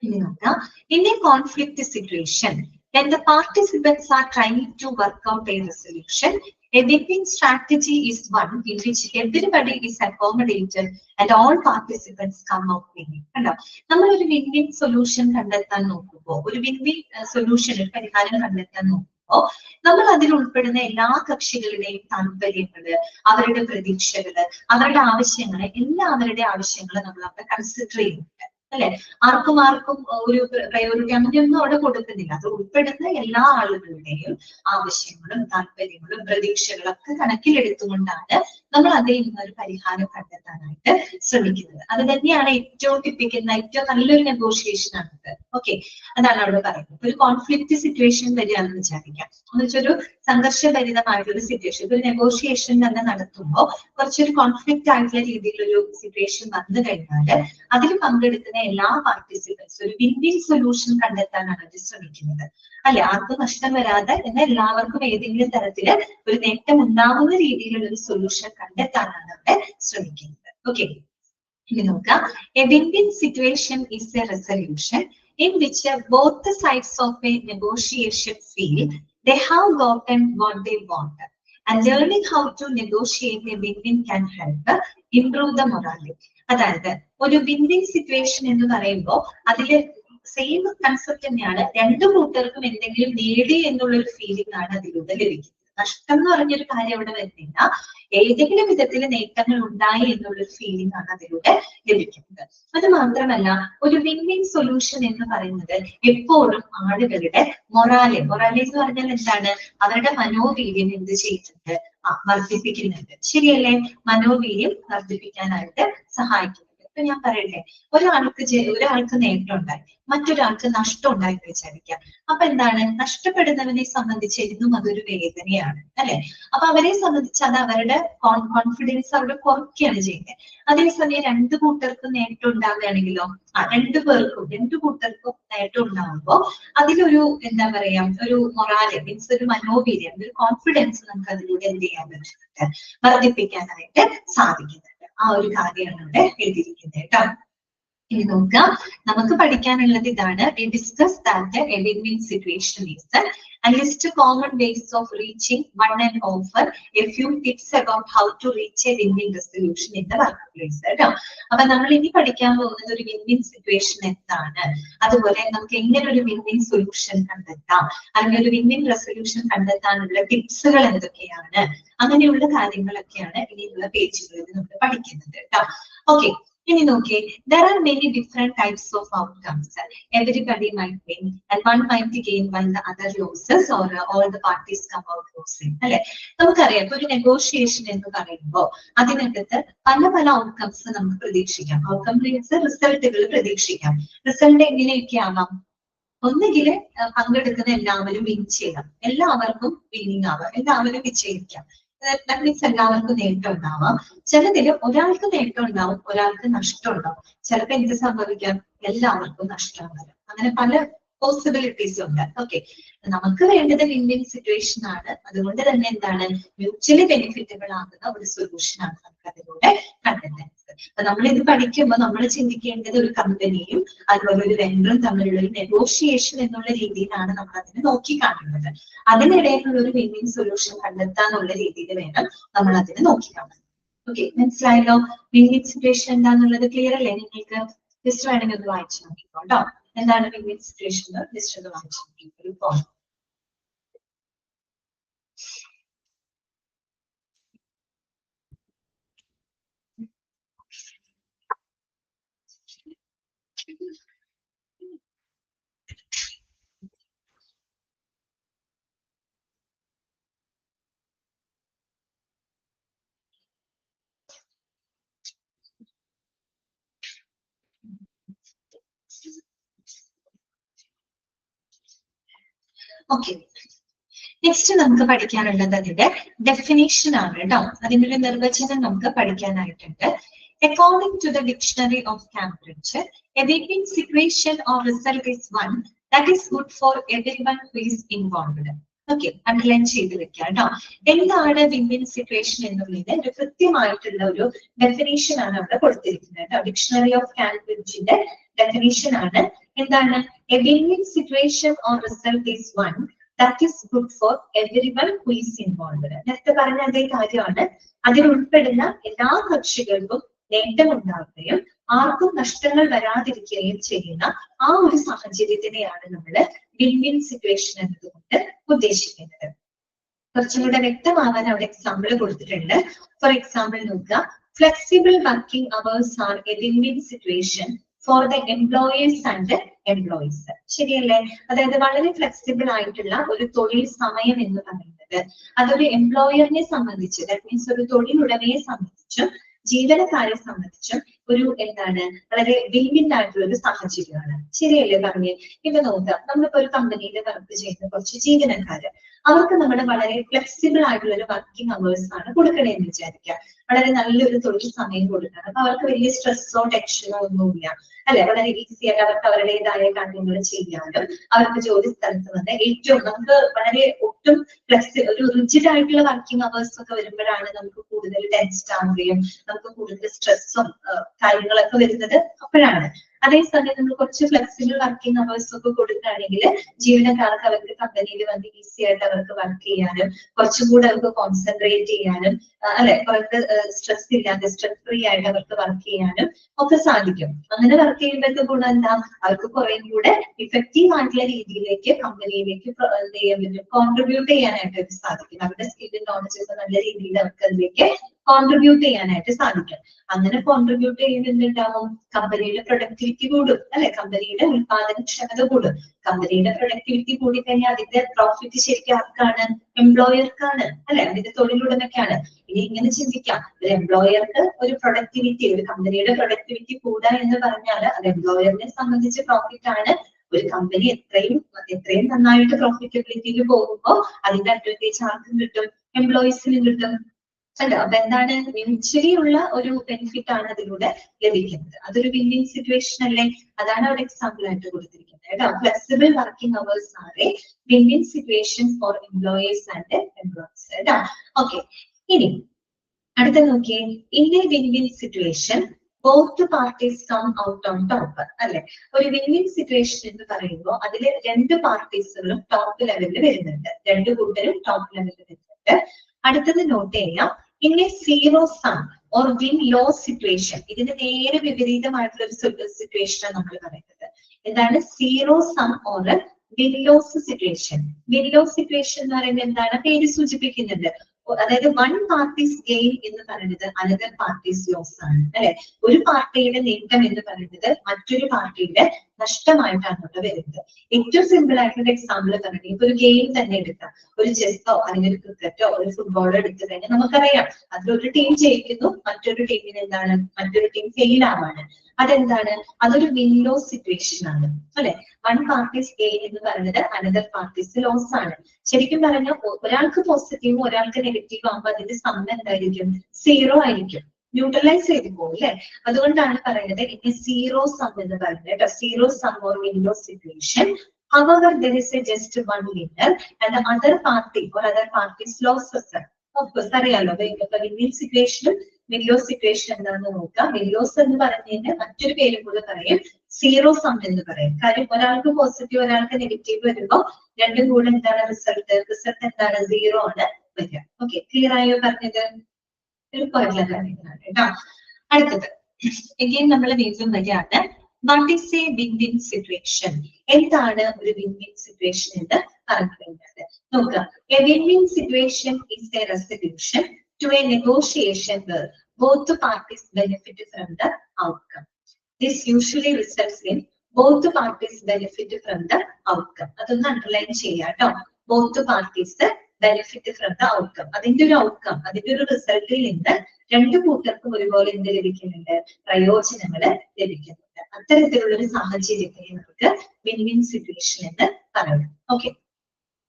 ഇനി നോക്കാം. In A conflict situation, when the participants are trying to work out a resolution, a win-win strategy is one in which everybody is accommodated and all participants come out winning. കണ്ടോ, നമ്മൾ ഒരു win win solution കണ്ടെത്താൻ നോക്കുമ്പോൾ, ഒരു win win സൊല്യൂഷനിൽ പരിഹാരം കണ്ടെത്താൻ നോക്കുമ്പോൾ നമ്മൾ അതിൽ ഉൾപ്പെടുന്ന എല്ലാ കക്ഷികളുടെയും താല്പര്യങ്ങള്, അവരുടെ പ്രതീക്ഷകള്, അവരുടെ ആവശ്യങ്ങള്, എല്ലാവരുടെ ആവശ്യങ്ങള് നമ്മൾ അവിടെ കൺസിഡർ ചെയ്യുന്നുണ്ട്, അല്ലെ. ആർക്കും ഒരു പ്രയോറിറ്റി അങ്ങനെയൊന്നും അവിടെ കൊടുക്കുന്നില്ല. അത് ഉൾപ്പെടുന്ന എല്ലാ ആളുകളുടെയും ആവശ്യങ്ങളും താല്പര്യങ്ങളും പ്രതീക്ഷകളും ഒക്കെ കണക്കിലെടുത്തുകൊണ്ടാണ് നമ്മൾ അതിൽ നിന്നൊരു പരിഹാരം കണ്ടെത്താനായിട്ട് ശ്രമിക്കുന്നത്. അത് തന്നെയാണ് ഏറ്റവും ടിപ്പിക്കുന്ന, ഏറ്റവും നല്ലൊരു നെഗോഷിയേഷൻ ആണത്. ഓക്കെ, അതാണ് അവിടെ പറയുന്നത്. ഒരു കോൺഫ്ലിക്റ്റ് സിറ്റുവേഷൻ വരികയാണെന്ന് വിചാരിക്കാം, എന്ന് വെച്ചൊരു സംഘർഷഭരിതമായിട്ടൊരു സിറ്റുവേഷൻ, ഒരു നെഗോഷിയേഷൻ തന്നെ നടത്തുമ്പോൾ കുറച്ചൊരു കോൺഫ്ലിക്റ്റ് ആയിട്ടുള്ള രീതിയിലൊരു സിറ്റുവേഷൻ വന്നു കഴിഞ്ഞാൽ അതിൽ പങ്കെടുക്കുന്ന എല്ലാ പാർട്ടിസിപ്പൻസും ഒരു വിൻ വിൻ സൊല്യൂഷൻ കണ്ടെത്താനാണ് അവർ ശ്രമിക്കുന്നത്, അല്ലെ. ആർക്കും നഷ്ടം വരാതെ എന്നാൽ എല്ലാവർക്കും ഏതെങ്കിലും തരത്തില് ഒരു നേട്ടം ഉണ്ടാകുന്ന രീതിയിലുള്ള ഒരു സൊല്യൂഷൻ കണ്ടെത്താനാണ് അവിടെ ശ്രമിക്കുന്നത്. ഓക്കെ, ഇനി നോക്കാം. A win win situation is a resolution in which both the sides of a negotiation feel they have gotten what they want, and learning how to negotiate a win-win can help improve the morale. അതായത് ഒരു win win situation എന്ന് പറയുമ്പോൾ അതില് same concept തന്നെയാണ്. രണ്ടു കൂട്ടർക്കും എന്തെങ്കിലും നേടി എന്നുള്ള ഒരു ഫീലിംഗ് ആണ് അതിലൂടെ ലഭിക്കുന്നത്. നഷ്ടം എന്ന് പറഞ്ഞൊരു കാര്യം അവിടെ വരുന്നില്ല, ഏതെങ്കിലും വിധത്തിൽ നേട്ടങ്ങൾ ഉണ്ടായി എന്നുള്ളൊരു ഫീലിംഗ് ആണ് അതിലൂടെ ലഭിക്കുന്നത്. അത് മാത്രമല്ല, ഒരു വിൻ വിൻ സൊല്യൂഷൻ എന്ന് പറയുന്നത് എപ്പോഴും ആളുകളുടെ മൊറാലെ എന്ന് പറഞ്ഞാൽ എന്താണ്, അവരുടെ മനോവീര്യം എന്ത് ചെയ്യുന്നുണ്ട്, വർദ്ധിപ്പിക്കുന്നുണ്ട്. ശരിയല്ലേ, മനോവീര്യം വർദ്ധിപ്പിക്കാനായിട്ട് സഹായിക്കുന്നുണ്ട്. ഇപ്പൊ ഞാൻ പറയട്ടെ, ഒരാൾക്ക് നേട്ടം ഉണ്ടായി, മറ്റൊരാൾക്ക് നഷ്ടം ഉണ്ടായി വിചാരിക്കാം. അപ്പൊ എന്താണ്, നഷ്ടപ്പെടുന്നവനെ സംബന്ധിച്ച് എന്നും അതൊരു വേദനയാണ്, അല്ലെ. അപ്പൊ അവരെ സംബന്ധിച്ച് അത് അവരുടെ കോൺഫിഡൻസ് അവിടെ കുറയ്ക്കുകയാണ് ചെയ്യുന്നത്. അതേസമയം രണ്ടു കൂട്ടർക്കും നേട്ടം ഉണ്ടാവുകയാണെങ്കിലോ, രണ്ടു കൂട്ടർക്കും നേട്ടം ഉണ്ടാകുമ്പോൾ അതിലൊരു എന്താ പറയാ, ഒരു മൊറാല് മീൻസ് ഒരു മനോവീര്യം, ഒരു കോൺഫിഡൻസ് നമുക്ക് അതിലൂടെ എന്ത് ചെയ്യാൻ പറ്റുന്നുണ്ട്, വർദ്ധിപ്പിക്കാനായിട്ട് സാധിക്കുന്നുണ്ട്. ആ ഒരു കാര്യമാണ് ഇവിടെ എഴുതിയിരിക്കുന്നത് കേട്ടോ. ഇനി നോക്കാം, നമുക്ക് പഠിക്കാനുള്ളത് ഇതാണ്. We discussed that a win-win situation is a list of common ways of reaching one and offer a few tips about how to reach a win-win resolution in the workplace. കേട്ടോ, അപ്പൊ നമ്മൾ ഇനി പഠിക്കാൻ പോകുന്നത് ഒരു വിൻ-വിൻ സിറ്റുവേഷൻ എന്താണ്, അതുപോലെ നമുക്ക് എങ്ങനെ ഒരു വിൻ-വിൻ സൊല്യൂഷൻ കണ്ടെത്താം, അല്ലെങ്കിൽ ഒരു വിൻ-വിൻ റെസൊല്യൂഷൻ കണ്ടെത്താനുള്ള ടിപ്സുകൾ എന്തൊക്കെയാണ്, അങ്ങനെയുള്ള കാര്യങ്ങളൊക്കെയാണ് ഇനിയുള്ള പേജുകളിൽ നമ്മൾ പഠിക്കുന്നത് കേട്ടോ. ഓക്കെ, ഇനി നോക്കിയേ, there are many different types of outcomes. Everybody might win and one might gain while the other loses, or all the parties come out losing, അല്ലെ. നമുക്കറിയാം, ഇപ്പൊ ഒരു നെഗോഷിയേഷൻ എന്ന് പറയുമ്പോൾ അതിനകത്ത് പല പല ഔട്ട്കംസ് നമുക്ക് പ്രതീക്ഷിക്കാം. ഔട്ട്കം മീൻസ് റിസൾട്ടുകൾ പ്രതീക്ഷിക്കാം. റിസൾട്ട് എങ്ങനെയൊക്കെ ആവാം, ഒന്നുകിൽ പങ്കെടുക്കുന്ന എല്ലാവരും വിൻ ചെയ്യാം, എല്ലാവർക്കും വിന്നിങ് ആവാം, എല്ലാവരും വിജയിക്കാം. ദാറ്റ് മീൻസ് എല്ലാവർക്കും നേട്ടം ഉണ്ടാവാം. ചിലതിൽ ഒരാൾക്ക് നേട്ടം ഉണ്ടാവും, ഒരാൾക്ക് നഷ്ടം ഉണ്ടാവും. ചിലപ്പോൾ എന്ത് സംഭവിക്കാം, എല്ലാവർക്കും നഷ്ടം വരാം. അങ്ങനെ പല പോസിബിലിറ്റീസ് ഉണ്ട്. ഓക്കെ, നമുക്ക് വേണ്ടത് വിൻ വിൻ സിറ്റുവേഷൻ ആണ്. അതുകൊണ്ട് തന്നെ എന്താണ്, മ്യൂച്വലി ബെനിഫിറ്റബിൾ ആകുന്ന ഒരു സൊല്യൂഷൻ ആണ് നമുക്ക് അതിലൂടെ കണ്ടെത്തേണ്ടത്. അപ്പൊ നമ്മൾ ഇത് പഠിക്കുമ്പോൾ നമ്മൾ ചിന്തിക്കേണ്ടത് ഒരു കമ്പനിയും അതുപോലെ ഒരു വെണ്ടറും തമ്മിലുള്ള ഒരു നെഗോഷിയേഷൻ എന്നുള്ള രീതിയിലാണ് നമ്മൾ അതിനെ നോക്കി കാണുന്നത്. അതിനിടയിലുള്ള ഒരു വിൻ വിൻ സൊല്യൂഷൻ കണ്ടെത്താനുള്ള രീതിയിൽ വേണം നമ്മൾ അതിനെ നോക്കി കാണാൻ. ഓക്കെ, മനസ്സിലായല്ലോ? വിൻ വിൻ സിറ്റുവേഷൻ എന്താന്നുള്ളത് ക്ലിയർ അല്ലേ നിങ്ങൾക്ക്? ജസ്റ്റ് വേണമെങ്കിൽ ഒന്ന് വായിച്ചു നോക്കിക്കോട്ടോ. എന്താണ് വിൻ വിൻ സിറ്റുവേഷൻ? ജസ്റ്റ് ഒന്ന് വായിച്ചു നോക്കിക്കോളൂ. ഫോൺ ഓക്കെ, നെക്സ്റ്റ് നമുക്ക് പഠിക്കാനുള്ളത് അതിന്റെ ഡെഫിനേഷൻ ആണ് കേട്ടോ. അതിന്റെ ഒരു നിർവചനം നമുക്ക് പഠിക്കാനായിട്ടുണ്ട്. According to the dictionary of Cambridge, a win-win situation or result is one that is good for everyone who is involved. Okay, underline ചെയ്ത് വെക്കുക കേട്ടോ. എന്താണ് വിൻ വിൻ സിറ്റുവേഷൻ എന്നുള്ളത് ഒരു കൃത്യമായിട്ടുള്ള ഒരു ഡെഫിനേഷൻ ആണ് അവിടെ കൊടുത്തിരിക്കുന്നത് കേട്ടോ. ഡിക്ഷണറി ഓഫ് കാംബ്രിഡ്ജിന്റെ ഡെഫിനേഷൻ ആണ്. എന്താണ്? A win-win situation or result is one that is good for everyone who is involved. നേരത്തെ പറഞ്ഞ അതേ കാര്യമാണ്. അതിൽ ഉൾപ്പെടുന്ന എല്ലാ കക്ഷികൾക്കും നേട്ടമുണ്ടാവുകയും ആർക്കും നഷ്ടങ്ങൾ വരാതിരിക്കുകയും ചെയ്യുന്ന ആ ഒരു സാഹചര്യത്തിനെയാണ് നമ്മൾ വിൻ വിൻ സിറ്റുവേഷൻ എന്നതുകൊണ്ട് ഉദ്ദേശിക്കുന്നത്. കുറച്ചും കൂടെ വ്യക്തമാവാൻ അവിടെ എക്സാമ്പിൾ കൊടുത്തിട്ടുണ്ട്. ഫോർ എക്സാമ്പിൾ നോക്കുക, flexible working hours are a win win situation for the employers and employees. ശരിയല്ലേ? അതായത് വളരെ ഫ്ലെക്സിബിൾ ആയിട്ടുള്ള ഒരു തൊഴിൽ സമയം എന്ന് പറയുന്നത് അതൊരു എംപ്ലോയറിനെ സംബന്ധിച്ച്, ദാറ്റ് മീൻസ് ഒരു തൊഴിലുടമയെ സംബന്ധിച്ചും ജീവനക്കാരെ സംബന്ധിച്ചും ഒരു എന്താണ്, വളരെ വിൻ ആയിട്ടുള്ള ഒരു സാഹചര്യമാണ്. ശരിയല്ലേ പറഞ്ഞേ? ഇപ്പൊ നോക്കാം, നമ്മളിപ്പോ ഒരു കമ്പനിയിൽ വർക്ക് ചെയ്യുന്ന കുറച്ച് ജീവനക്കാര്, അവർക്ക് നമ്മൾ വളരെ ഫ്ലെക്സിബിൾ ആയിട്ടുള്ള ഒരു വർക്കിംഗ് അവേഴ്സ് ആണ് കൊടുക്കണേന്ന് വിചാരിക്കാം. വളരെ നല്ലൊരു തൊഴിൽ സമയം കൊടുക്കണം. അപ്പൊ അവർക്ക് വലിയ സ്ട്രെസ്സോ ടെൻഷനോ ഒന്നുമില്ല, അല്ലെ? വളരെ ഈസി ആയിട്ട് അവർക്ക് അവരുടേതായ കാര്യങ്ങൾ ചെയ്യാനും അവർക്ക് ജോലി സ്ഥലത്ത് വന്ന് ഏറ്റവും നമുക്ക് വളരെ ഒട്ടും ഒരു റിജിഡ് ആയിട്ടുള്ള വർക്കിംഗ് അവേഴ്സ് ഒക്കെ വരുമ്പോഴാണ് നമുക്ക് കൂടുതൽ ടെൻസ്ഡ് ആവുകയും നമുക്ക് കൂടുതൽ സ്ട്രെസ്സും കാര്യങ്ങളൊക്കെ വരുന്നത് അപ്പോഴാണ്. അതേസമയം നമ്മൾ കുറച്ച് ഫ്ലെക്സിബിൾ വർക്കിംഗ് അവേഴ്സ് ഒക്കെ കൊടുക്കുകയാണെങ്കിൽ ജീവനക്കാർക്ക് അവർക്ക് കമ്പനിയിൽ വന്ന് ഈസി ആയിട്ട് അവർക്ക് വർക്ക് ചെയ്യാനും കുറച്ചും കൂടെ അവർക്ക് കോൺസെൻട്രേറ്റ് ചെയ്യാനും അല്ലെ, അവർക്ക് സ്ട്രെസ് ഇല്ലാതെ സ്ട്രെസ് ഫ്രീ ആയിട്ട് അവർക്ക് വർക്ക് ചെയ്യാനും ഒക്കെ സാധിക്കും. അങ്ങനെ വർക്ക് ചെയ്യുമ്പോഴത്തെ ഗുണം എന്താ, അവർക്ക് കുറേ കൂടെ ഇഫക്റ്റീവ് ആയിട്ടുള്ള രീതിയിലേക്ക് കമ്പനിയിലേക്ക് എന്ത് ചെയ്യാൻ പറ്റും, കോൺട്രിബ്യൂട്ട് ചെയ്യാനായിട്ട് സാധിക്കും. അവരുടെ സ്കില്ലും നോളജ് ഒക്കെ നല്ല രീതിയിൽ അവർക്ക് അതിലേക്ക് കോൺട്രിബ്യൂട്ട് ചെയ്യാനായിട്ട് സാധിക്കും. അങ്ങനെ കോൺട്രിബ്യൂട്ട് ചെയ്യുന്നുണ്ടാവും, കമ്പനിയുടെ പ്രൊഡക്ടിവിറ്റി കൂടും, അല്ലെ? കമ്പനിയുടെ ഉത്പാദനക്ഷമത കൂടും. കമ്പനിയുടെ പ്രൊഡക്ടിവിറ്റി കൂടിക്കഴിഞ്ഞാൽ അതിന്റെ പ്രോഫിറ്റ് ശരിക്കും ആർക്കാണ്? എംപ്ലോയർക്കാണ്, അല്ലെ? അതിന്റെ തൊഴിലുടമയ്ക്കാണ്. ഇനി ഇങ്ങനെ ചിന്തിക്കാം, ഒരു എംപ്ലോയർക്ക് ഒരു പ്രൊഡക്ടിവിറ്റി, ഒരു കമ്പനിയുടെ പ്രൊഡക്ടിവിറ്റി കൂടുക എന്ന് പറഞ്ഞാൽ അത് എംപ്ലോയറിനെ സംബന്ധിച്ച് പ്രോഫിറ്റ് ആണ്. ഒരു കമ്പനി എത്രയും നന്നായിട്ട് പ്രോഫിറ്റബിലിറ്റിയിൽ പോകുമ്പോൾ അതിന്റെ അഡ്വാൻറ്റേജ് ആർക്കും കിട്ടും? എംപ്ലോയീസിനും കിട്ടും. അല്ല, അപ്പൊ എന്താണ്, മ്യൂച്വലി ഉള്ള ഒരു ബെനിഫിറ്റ് ആണ് അതിലൂടെ ലഭിക്കുന്നത്. അതൊരു വിൻ വിൻ സിറ്റുവേഷൻ അല്ലേ? അതാണ് അവിടെ എക്സാമ്പിൾ ആയിട്ട് കൊടുത്തിരിക്കുന്നത് കേട്ടോ. Flexible working hours are a win win situation for employers and employees കേട്ടോ. ഓക്കെ, ഇനി അടുത്ത നോക്കിയേ, in a win win situation both parties come out on top, അല്ലെ? ഒരു വിൻ വിൻ സിറ്റുവേഷൻ എന്ന് പറയുമ്പോൾ അതില് രണ്ട് പാർട്ടീസുകളും ടോപ്പ് ലെവലിൽ വരുന്നുണ്ട്, രണ്ടു കൂട്ടരും ടോപ്പ് ലെവലിൽ വരുന്നുണ്ട്. അടുത്തത് നോട്ട് ചെയ്യാം, in a zero sum or win lose situation. ഇതിന് നേരെ വിപരീതമായിട്ടുള്ള ഒരു സിറ്റുവേഷനാണ് നമ്മൾ പറയുന്നത്. എന്താണ് zero sum or win lose situation? Win lose situation എന്ന് പറയുന്നത് എന്താണ്? പേര് സൂചിപ്പിക്കുന്നുണ്ട്. അതായത് വൺ പാർട്ടീസ് ഗെയിൻ എന്ന് പറയുന്നത് അനദർ പാർട്ടീസ് ലോസ് ആണ്, അല്ലെ? ഒരു പാർട്ടിയുടെ നേട്ടം എന്ന് പറയുന്നത് മറ്റൊരു പാർട്ടിയുടെ നഷ്ടമായിട്ടാണ് ഇവിടെ വരുന്നത്. ഏറ്റവും സിമ്പിൾ ആയിട്ടുള്ള എക്സാമ്പിൾ പറഞ്ഞിട്ട് ഇപ്പൊ ഒരു ഗെയിം തന്നെ എടുക്കാം. ഒരു ചെസ്സോ അല്ലെങ്കിൽ ഒരു ക്രിക്കറ്റോ ഒരു ഫുട്ബോളോ എടുത്തു കഴിഞ്ഞാൽ നമുക്കറിയാം അതിലൊരു ടീം ജയിക്കുന്നു, മറ്റൊരു ടീമിന് എന്താണ്, മറ്റൊരു ടീം ഫെയിൽ ആവാണ്. അതെന്താണ്, അതൊരു വിൻ ലോസ് സിറ്റുവേഷൻ ആണ് അല്ലെ. വൺ പാർട്ടീസ് ഗെയിൻ എന്ന് പറയുന്നത് അനദർ പാർട്ടീസ് ലോസ് ആണ്. ശരിക്കും പറഞ്ഞാൽ ഒരാൾക്ക് പോസിറ്റീവും ഒരാൾക്ക് നെഗറ്റീവും ആകുമ്പോൾ അതിന്റെ സം എന്തായിരിക്കും, സീറോ ആയിരിക്കും, ന്യൂട്രലൈസ് ചെയ്ത് പോകും അല്ലെ. അതുകൊണ്ടാണ് പറയുന്നത് ഇനി സീറോ സം എന്ന് പറയുന്നത് കേട്ടോ. Zero sum or win lose situation. However, there is just one winner and the other party or other party's losses. Of course, അറിയാലോ വിൻ സിറ്റുവേഷനും വിൻ ലോസ് സിറ്റുവേഷൻ എന്താണെന്ന് നോക്കാം. വിൻ ലോസ് എന്ന് പറഞ്ഞതിന് മറ്റൊരു പേരും കൂടെ പറയും, സീറോ സം എന്ന് പറയും. കാര്യം ഒരാൾക്ക് പോസിറ്റീവ് ഒരാൾക്ക് നെഗറ്റീവ് വരുമ്പോൾ രണ്ടും കൂടെ എന്താണ് റിസൾട്ട്, റിസൾട്ട് എന്താണ്, സീറോ ആണ് വരിക. ഓക്കെ, ക്ലിയർ ആയോ പറഞ്ഞത്? എളുപ്പമായിട്ടുള്ള കാര്യങ്ങളാണ് കേട്ടോ. അടുത്തത് എഗെയിൻ നമ്മൾ വീണ്ടും വരികയാണ്. What is a win win situation? എന്താണ് ഒരു വിൻ വിൻ സിറ്റുവേഷൻ എന്ന് പറഞ്ഞിട്ടുള്ളത് നോക്കാം. A win win situation is a resolution to a negotiation where both parties benefit from the outcome. This usually results in both parties benefit from the outcome. അതൊന്ന് underline ചെയ്യാം കേട്ടോ. both parties benefit from the outcome. അതിന്റെ ഒരു outcome, അതിന്റെ ഒരു റിസൾട്ടിൽ നിന്ന് രണ്ടു കൂട്ടർക്കും ഒരുപോലെ എന്ത് ലഭിക്കുന്നുണ്ട്, പ്രയോജനങ്ങൾ ലഭിക്കുന്നുണ്ട്. അത്തരത്തിലുള്ള ഒരു സാഹചര്യത്തെ നമുക്ക് വിൻ വിൻ സിറ്റുവേഷൻ എന്ന് പറയുന്നു. ഓക്കെ,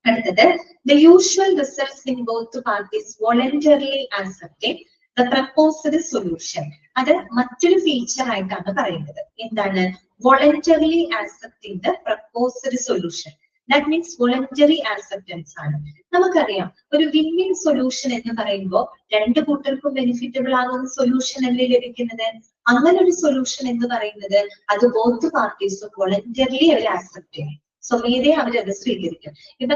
അടുത്തത് the usual results in both parties voluntarily accepting the proposed solution. അത് മറ്റൊരു ഫീച്ചർ ആയിട്ടാണ് പറയുന്നത്. എന്താണ്, voluntarily accepting the proposed solution. That means voluntary acceptance ആണ്. നമുക്കറിയാം ഒരു വിൻ വിൻ സൊല്യൂഷൻ എന്ന് പറയുമ്പോൾ രണ്ടു കൂട്ടർക്കും ബെനിഫിറ്റബിൾ ആകുന്ന സൊല്യൂഷൻ അല്ലേ ലഭിക്കുന്നത്. അങ്ങനെ ഒരു സൊല്യൂഷൻ എന്ന് പറയുന്നത് അത് ബോത്ത് പാർട്ടീസും വോളണ്ടറിലി അവർ ആക്സെപ്റ്റ് ചെയ്യും, സ്വമേധയെ അവരത് സ്വീകരിക്കും. ഇപ്പൊ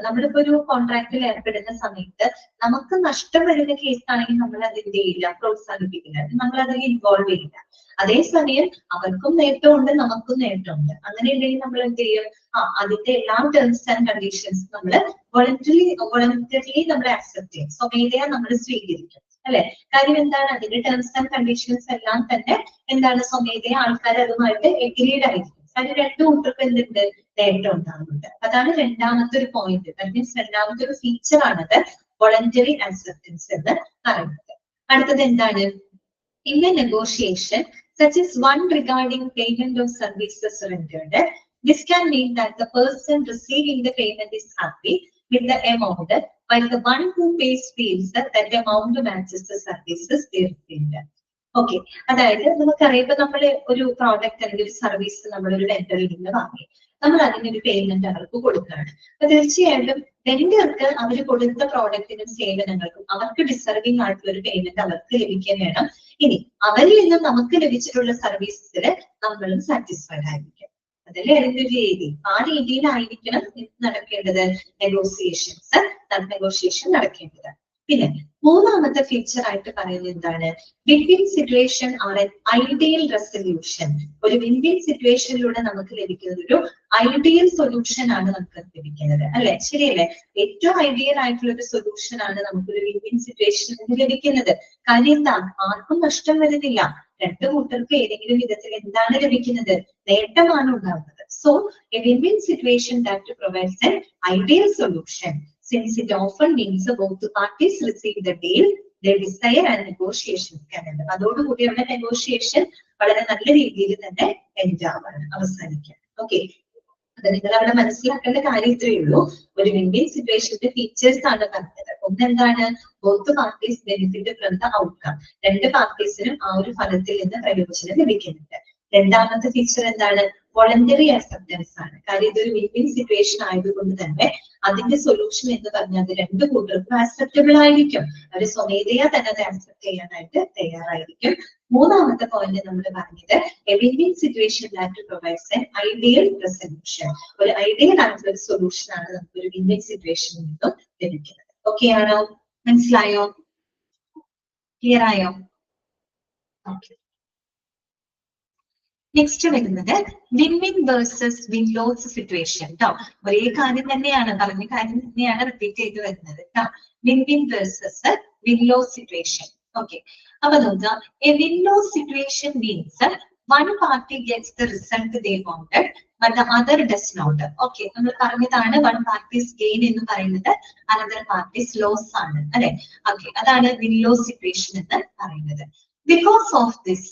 നമ്മളിപ്പോ ഒരു കോൺട്രാക്റ്റിൽ ഏർപ്പെടുന്ന സമയത്ത് നമുക്ക് നഷ്ടം വരുന്ന കേസാണെങ്കിൽ നമ്മൾ അത് എന്ത് ചെയ്യില്ല, പ്രോത്സാഹിപ്പിക്കില്ല, നമ്മൾ അതിൽ ഇൻവോൾവ് ചെയ്യില്ല. അതേസമയം അവർക്കും നേട്ടമുണ്ട് നമുക്കും നേട്ടമുണ്ട്. അങ്ങനെ ഉണ്ടെങ്കിൽ നമ്മൾ എന്ത് ചെയ്യും, അതിന്റെ എല്ലാ ടേംസ് ആൻഡ് കണ്ടീഷൻസ് നമ്മൾ വോളണ്ടറിലി നമ്മൾ ആക്സെപ്റ്റ് ചെയ്യും, സ്വമേധയാ നമ്മൾ സ്വീകരിക്കും അല്ലെ. കാര്യം എന്താണ്, അതിന്റെ ടേംസ് ആൻഡ് കണ്ടീഷൻസ് എല്ലാം തന്നെ എന്താണ്, സ്വമേധയാ ആൾക്കാർ അതുമായിട്ട് എഗ്രീഡ് ആയിരിക്കും. കാര്യം രണ്ടു കൂട്ടർക്കും എന്തുണ്ട്, നേട്ടം ഉണ്ടാകുന്നുണ്ട്. അതാണ് രണ്ടാമത്തെ ഒരു പോയിന്റ്. ദാറ്റ് മീൻസ് രണ്ടാമത്തെ ഒരു ഫീച്ചർ ആണത് വോളണ്ടറി ആക്സെപ്റ്റൻസ് എന്ന് പറയുന്നത്. അടുത്തത് എന്താണ്, in a negotiation such as one regarding payment of services rendered, this can mean that the person receiving the payment is happy with the amount while the one who pays feels that the amount matches the services they received. Okay, അതായത് നമുക്കറിയാം ഇപ്പൊ നമ്മൾ ഒരു product അല്ലെങ്കിൽ ഒരു service നമ്മൾ ഒരു വെണ്ടറിൽ നിന്ന് വാങ്ങി, നമ്മൾ അതിനൊരു പേയ്മെന്റ് അവർക്ക് കൊടുക്കുകയാണ്. അപ്പൊ തീർച്ചയായിട്ടും വെണ്ടർക്ക് അവർ കൊടുത്ത പ്രോഡക്റ്റിനും സേവനങ്ങൾക്കും അവർക്ക് ഡിസർവിംഗ് ആയിട്ടുള്ള ഒരു പേയ്മെന്റ് അവർക്ക് ലഭിക്കാൻ വേണം. ഇനി അവരിൽ നിന്ന് നമുക്ക് ലഭിച്ചിട്ടുള്ള സർവീസസിൽ നമ്മളും സാറ്റിസ്ഫൈഡ് ആയിരിക്കും. അതല്ലേ അതിന്റെ ഒരു രീതി. ആ രീതിയിലായിരിക്കണം നടക്കേണ്ടത്, നെഗോഷിയേഷൻ നടക്കേണ്ടത്. പിന്നെ മൂന്നാമത്തെ ഫീച്ചർ ആയിട്ട് പറയുന്നത് എന്താണ്, win win situation are an ideal resolution. ഒരു വിൻ വിൻ സിറ്റുവേഷനിലൂടെ നമുക്ക് ലഭിക്കുന്നത് ഒരു ഐഡിയൽ സൊല്യൂഷൻ ആണ് നമുക്ക് ലഭിക്കുന്നത് അല്ലെ, ശരിയല്ലേ. ഏറ്റവും ഐഡിയൽ ആയിട്ടുള്ള ഒരു സൊല്യൂഷൻ ആണ് നമുക്കൊരു വിൻ വിൻ സിറ്റുവേഷൻ ലഭിക്കുന്നത്. കാര്യം എന്താ, ആർക്കും നഷ്ടം വരുന്നില്ല, രണ്ടു കൂട്ടർക്ക് ഏതെങ്കിലും വിധത്തിൽ എന്താണ് ലഭിക്കുന്നത്, നേട്ടമാണ് ഉണ്ടാകുന്നത്. So A win win situation that provides N ideal solution since it often means both the parties receive the deal they desire and negotiations can end. അതോടുകൂടി അവിടെ നെഗോഷിയേഷൻ വളരെ നല്ല രീതിയിൽ തന്നെ എൻഡ് ആവാണ്, അവസാനിക്കാൻ. ഓക്കെ, അത് നിങ്ങൾ അവിടെ മനസ്സിലാക്കേണ്ട കാര്യം ഇത്രയേ ഉള്ളൂ. ഒരു വിൻ വിൻ സിറ്റുവേഷന്റെ ഫീച്ചേഴ്സ് ആണ് പറഞ്ഞത്. ഒന്നെന്താണ്, both parties benefit from the outcome. രണ്ട് പാർട്ടീസിനും ആ ഒരു ഫലത്തിൽ നിന്ന് പ്രയോജനം ലഭിക്കുന്നുണ്ട്. രണ്ടാമത്തെ ഫീച്ചർ എന്താണ്, വോളണ്ടറി ആക്സെപ്റ്റൻസ് ആണ്. കാര്യം ഇതൊരു വിൻ വിൻ സിറ്റുവേഷൻ ആയതുകൊണ്ട് തന്നെ അതിന്റെ സൊല്യൂഷൻ എന്ന് പറഞ്ഞാൽ അത് രണ്ടു കൂട്ടർക്കും ആക്സെപ്റ്റബിൾ ആയിരിക്കും, അവർ സ്വമേധയാ തന്നെ അത് ആക്സെപ്റ്റ് ചെയ്യാനായിട്ട് തയ്യാറായിരിക്കും. മൂന്നാമത്തെ പോയിന്റ് നമ്മൾ പറഞ്ഞത് A win win situation that provides N ideal resolution. ഒരു ഐഡിയൽ ആയിട്ടുള്ള ഒരു സൊല്യൂഷൻ ആണ് നമുക്ക് ഒരു വിൻ വിൻ സിറ്റുവേഷനിൽ നിന്നും ലഭിക്കുന്നത്. ഓക്കെ ആണോ, മനസ്സിലായോ, ക്ലിയർ ആയോ? ഓക്കെ, നെക്സ്റ്റ് വരുന്നത് win win versus win lose situation കേട്ടോ. ഒരേ കാര്യം തന്നെയാണ്, പറഞ്ഞ കാര്യം തന്നെയാണ് റിപ്പീറ്റ് ചെയ്ത് വരുന്നത് കേട്ടോ. Win win versus win lose situation. Okay, അപ്പൊ നോക്കാം. A win lose situation means one party gets the result they wanted but the other does not. Okay, നമ്മൾ പറഞ്ഞതാണ് one party's gain എന്ന് പറയുന്നത് another party's loss ആണ് അല്ലെ. Okay, അതാണ് win-loss situation എന്ന് പറയുന്നത്. Because of this,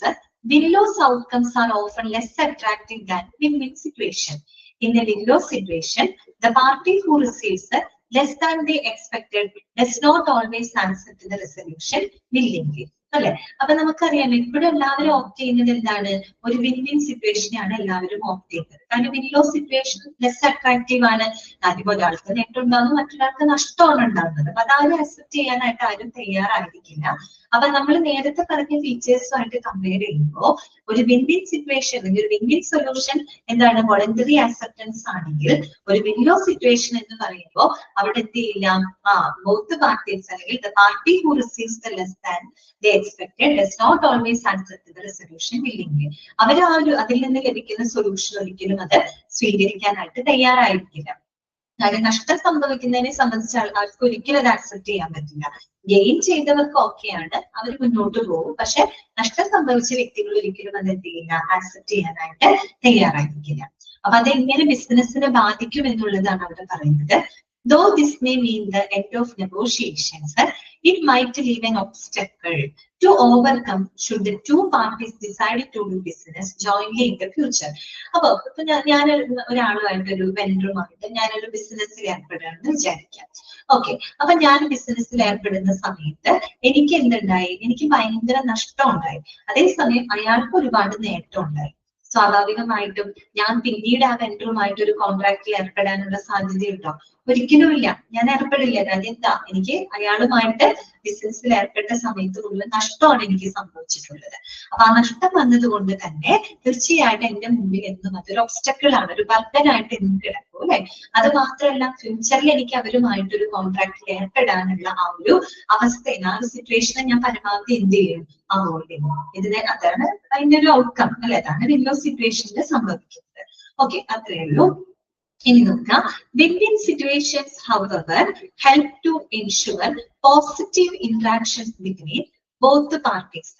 win-loss outcomes are often less attractive than win-win situation. In a win-loss situation, the party who receives less than they expected does not always answer to the resolution willingly. അല്ലെ. അപ്പൊ നമുക്കറിയാം എപ്പോഴും എല്ലാവരും opt ചെയ്യുന്നത് എന്താണ്, ഒരു win win സിറ്റുവേഷനാണ് എല്ലാവരും ഓപ്റ്റ് ചെയ്യുന്നത്. കാരണം വിൻ-ലോസ് സിറ്റുവേഷൻ ലെസ് അട്രാക്റ്റീവ് ആണ്. ആദ്യം ഒരാൾക്ക് നേട്ടം ഉണ്ടാകും, മറ്റൊരാൾക്ക് നഷ്ടമാണ് ഉണ്ടാകുന്നത്. അപ്പൊ അതാരും അക്സെപ്റ്റ് ചെയ്യാനായിട്ട് ആരും തയ്യാറായിരിക്കില്ല. അപ്പൊ നമ്മൾ നേരത്തെ പറഞ്ഞ ഫീച്ചേഴ്സുമായിട്ട് കമ്പയർ ചെയ്യുമ്പോൾ ഒരു വിൻ വിൻ സിറ്റുവേഷൻ അല്ലെങ്കിൽ ഒരു വിൻ വിൻ സൊല്യൂഷൻ എന്താണ്, വോളണ്ടറി ആക്സെപ്റ്റൻസ് ആണെങ്കിൽ ഒരു വിൻ-ലോസ് സിറ്റുവേഷൻ എന്ന് പറയുമ്പോൾ അവിടെ എന്ത് ചെയ്യാം, ബോത്ത് പാർട്ടീസ് അല്ലെങ്കിൽ the party who receives the less than they expected does not always answer to the resolution willingly. അവർ അതിൽ നിന്ന് ലഭിക്കുന്ന സൊല്യൂഷൻ ഒരിക്കലും അത് സ്വീകരിക്കാനായിട്ട് തയ്യാറായിരിക്കില്ല. കാര്യം നഷ്ടം സംഭവിക്കുന്നതിനെ സംബന്ധിച്ച് ആൾക്ക് ഒരിക്കലും അത് അക്സെപ്റ്റ് ചെയ്യാൻ പറ്റില്ല. ഗെയിൻ ചെയ്തവർക്ക് ഓക്കെയാണ്, അവർ മുന്നോട്ട് പോകും. പക്ഷെ നഷ്ടം സംഭവിച്ച വ്യക്തികൾ ഒരിക്കലും അത് എന്ത് ചെയ്യില്ല, ആക്സെപ്റ്റ് ചെയ്യാനായിട്ട് തയ്യാറായിരിക്കില്ല. അപ്പൊ അതെങ്ങനെ ബിസിനസിനെ ബാധിക്കും എന്നുള്ളതാണ് അവിടെ പറയുന്നത്. Though this may mean the end of negotiations, it might leave an obstacle to overcome should the two parties decide to do business jointly in the future. അപ്പൊ ഇപ്പൊ ഞാൻ ഒരാളുമായിട്ട് ഒരു വെൻഡറുമായിട്ട് ഞാനൊരു ബിസിനസ്സിൽ ഏർപ്പെടാണെന്ന് വിചാരിക്കാം. ഓക്കെ, അപ്പൊ ഞാൻ ബിസിനസ്സിൽ ഏർപ്പെടുന്ന സമയത്ത് എനിക്ക് എന്തുണ്ടായി, എനിക്ക് ഭയങ്കര നഷ്ടം ഉണ്ടായി. അതേസമയം അയാൾക്ക് ഒരുപാട് നേട്ടം ഉണ്ടായി. സ്വാഭാവികമായിട്ടും ഞാൻ പിന്നീട് ആ വെൻഡറുമായിട്ട് ഒരു കോൺട്രാക്റ്റിൽ ഏർപ്പെടാനുള്ള സാധ്യതയുണ്ടോ? ഒരിക്കലുമില്ല, ഞാൻ ഏർപ്പെടില്ല. കാര്യം എന്താ, എനിക്ക് അയാളുമായിട്ട് ബിസിനസ്സിൽ ഏർപ്പെട്ട സമയത്ത് മുഴുവൻ നഷ്ടമാണ് എനിക്ക് സംഭവിച്ചിട്ടുള്ളത്. അപ്പൊ ആ നഷ്ടം വന്നത് കൊണ്ട് തന്നെ തീർച്ചയായിട്ടും എന്റെ മുമ്പിൽ എന്നും അതൊരു ഒബ്സ്റ്റക്കിൾ ആണ്, ഒരു ബർഡനായിട്ട് എന്നും കിടക്കും അല്ലെ. അത് മാത്രമല്ല, ഫ്യൂച്ചറിൽ എനിക്ക് അവരുമായിട്ട് ഒരു കോൺട്രാക്റ്റിൽ ഏർപ്പെടാനുള്ള ആ ഒരു അവസ്ഥയിൽ, ആ ഒരു സിറ്റുവേഷനെ ഞാൻ പരമാവധി എന്ത് ചെയ്യും, അവോയ്ഡ് ചെയ്യും. അതാണ് അതിന്റെ ഒരു ഔട്ട്കം അല്ലെ, അതാണ് വിൻ-ലോസ് സിറ്റുവേഷനിൽ സംഭവിക്കുന്നത്. ഓക്കെ, അത്രയേ ഉള്ളൂ. ഇനി നോക്കാം, win-win situations however help to ensure positive interactions between both the parties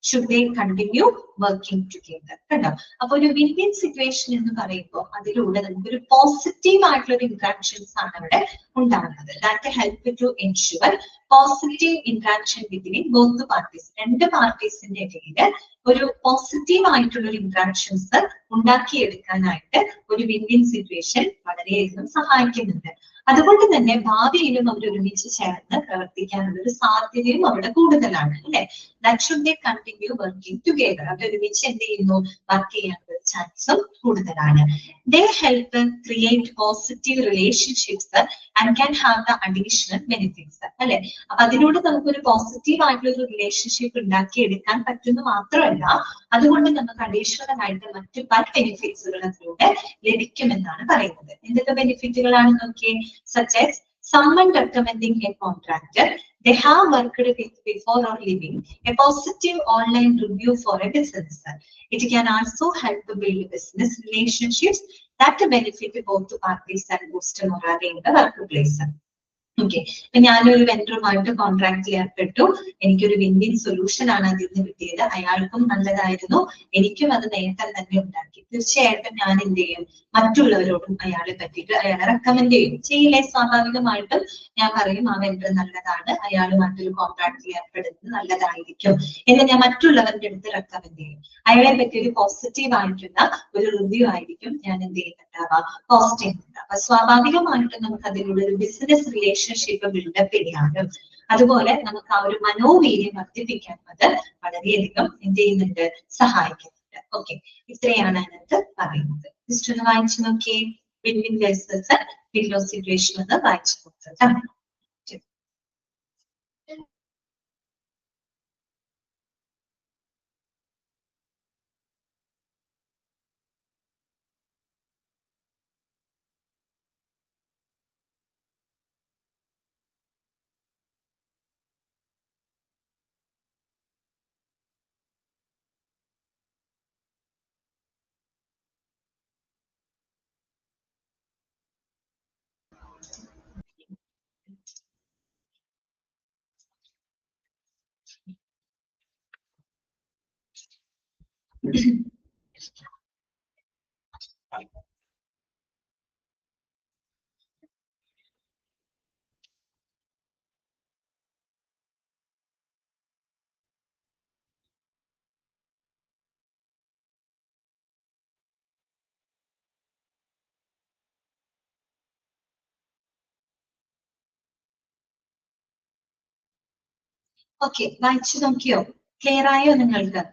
should they continue working together. കണ്ടോ, അപ്പൊ ഒരു വിൻ-വിൻ സിറ്റുവേഷൻ എന്ന് പറയുമ്പോൾ അതിലൂടെ നമുക്കൊരു പോസിറ്റീവ് ആയിട്ടുള്ള ഒരു ഇന്ററാക്ഷൻസ് ആണ് അവിടെ ഉണ്ടാകുന്നത്. That help to ensure positive interaction between both parties. രണ്ട് പാർട്ടീസിന്റെ ഇടയിൽ ഒരു പോസിറ്റീവ് ആയിട്ടുള്ള ഒരു ഇന്ററാക്ഷൻസ് ഉണ്ടാക്കിയെടുക്കാനായിട്ട് ഒരു വിൻ-വിൻ സിറ്റുവേഷൻ വളരെയധികം സഹായിക്കുന്നുണ്ട്. അതുകൊണ്ട് തന്നെ ഭാവിയിലും അവർ ഒരുമിച്ച് ചേർന്ന് പ്രവർത്തിക്കാനുള്ള ഒരു സാധ്യതയും അവിടെ കൂടുതലാണ് അല്ലെ. That should they continue working together. അവർ ഒരുമിച്ച് എന്ത് ചെയ്യുന്നു, വർക്ക് ചെയ്യാനുള്ള ചാൻസും കൂടുതലാണ്. They help create positive relationships and can have the additional benefits അല്ലെ. അപ്പൊ അതിലൂടെ നമുക്കൊരു പോസിറ്റീവ് ആയിട്ടുള്ള ഒരു റിലേഷൻഷിപ്പ് ഉണ്ടാക്കിയെടുക്കാൻ പറ്റുന്ന മാത്രമല്ല, അതുകൊണ്ട് നമുക്ക് അഡീഷണൽ ആയിട്ട് മറ്റു പല ബെനിഫിറ്റ്സുകൾ അതിലൂടെ ലഭിക്കുമെന്നാണ് പറയുന്നത്. എന്തൊക്കെ ബെനിഫിറ്റുകളാണ് നോക്കിയേ, such as someone recommending a contractor they have worked with before or leaving a positive online review for a business. It can also help to build business relationships that benefit both parties and boost morale in the workplace. Okay, ഇപ്പൊ ഞാനൊരു വെൻഡറുമായിട്ട് കോൺട്രാക്റ്റിൽ ഏർപ്പെട്ടു, എനിക്കൊരു win-win solution ആണ് അതിൽ നിന്ന് കിട്ടിയത്. അയാൾക്കും നല്ലതായിരുന്നു, എനിക്കും അത് നേട്ടം തന്നെ ഉണ്ടാക്കി. തീർച്ചയായിട്ടും ഞാൻ എന്ത് ചെയ്യും, മറ്റുള്ളവരോടും അയാളെ പറ്റിയിട്ട് അയാളെ റെക്കമെൻഡ് ചെയ്യില്ലേ. സ്വാഭാവികമായിട്ടും ഞാൻ പറയും ആ വെൻഡർ നല്ലതാണ്, അയാൾ മറ്റൊരു കോൺട്രാക്റ്റിൽ ഏർപ്പെടുന്നത് നല്ലതായിരിക്കും എന്ന് ഞാൻ മറ്റുള്ളവരുടെ അടുത്ത് റെക്കമെൻഡ് ചെയ്യും. അയാളെ പറ്റി ഒരു പോസിറ്റീവ് ആയിട്ടുള്ള ഒരു റിവ്യൂ ആയിരിക്കും ഞാൻ എന്ത് ചെയ്യുന്നുണ്ടാവുക, പോസ്റ്റ് ചെയ്യുന്നുണ്ട്. അപ്പൊ സ്വാഭാവികമായിട്ടും നമുക്ക് അതിലൂടെ ഒരു ബിസിനസ് റിലേഷൻഷിപ്പ് ബിൽഡപ്പ് ചെയ്യാനും അതുപോലെ നമുക്ക് ആ ഒരു മനോവീര്യം വർദ്ധിപ്പിക്കാനും അത് വളരെയധികം എന്ത് ചെയ്യുന്നുണ്ട്, സഹായിക്കുന്നുണ്ട്. ഓക്കെ, ഇത്രയാണ് അതിനകത്ത് പറയുന്നത്. ജസ്റ്റ് ഒന്ന് വായിച്ചു നോക്കിയേ, വിൻ-വിൻ വേഴ്സസ് വിൻ-ലോസ് സിറ്റുവേഷൻ എന്ന് വായിച്ചു നോക്കുക. ഓക്കെ, വായിച്ചു നോക്കിയോ? ക്ലിയർ ആയോ നിങ്ങൾക്ക്?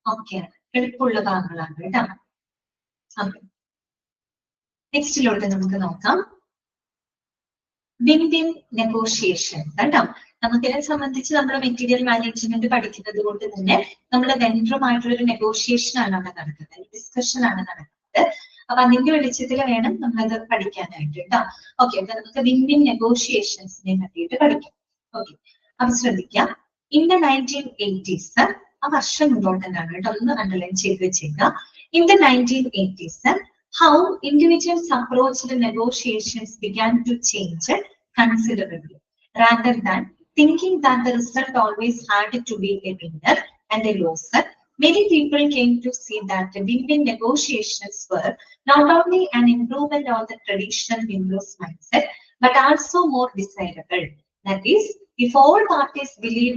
ഓക്കെ, എളുപ്പമുള്ള ഭാഗങ്ങളാണ് കേട്ടോ. ഓക്കെ, നെക്സ്റ്റിലോട്ട് നമുക്ക് നോക്കാം. വിൻ വിൻ നെഗോഷിയേഷൻ കേട്ടോ. നമുക്കിതിനെ സംബന്ധിച്ച് നമ്മുടെ മെറ്റീരിയൽ മാനേജ്മെന്റ് പഠിക്കുന്നത് കൊണ്ട് തന്നെ നമ്മുടെ വെണ്ടറുമായിട്ടുള്ള ഒരു നെഗോഷിയേഷൻ ആണ് അവിടെ നടക്കുന്നത്, ഡിസ്കഷൻ ആണ് നടക്കുന്നത്. അപ്പൊ അതിന്റെ വെളിച്ചത്തിൽ വേണം നമ്മളത് പഠിക്കാനായിട്ട് കേട്ടോ. ഓക്കെ, അപ്പൊ നമുക്ക് വിൻ വിൻ നെഗോഷിയേഷൻസിനെ പറ്റിയിട്ട് പഠിക്കാം. ഓക്കെ, അപ്പൊ ശ്രദ്ധിക്കാം. ഇൻ ദ 1980s, ആ വർഷം ഇമ്പോർട്ടന്റ് ആണ് കേട്ടോ, ഒന്ന് അണ്ടർലൈൻ ചെയ്ത് വെച്ചേക്കാം. In the 1980s, how individuals approached the negotiations began to change considerably. Rather than thinking that the result always had to be a winner and a loser, many people came to see that the win-win negotiations were not only an improvement on the traditional win-lose mindset, but also more desirable. That is, if all parties believe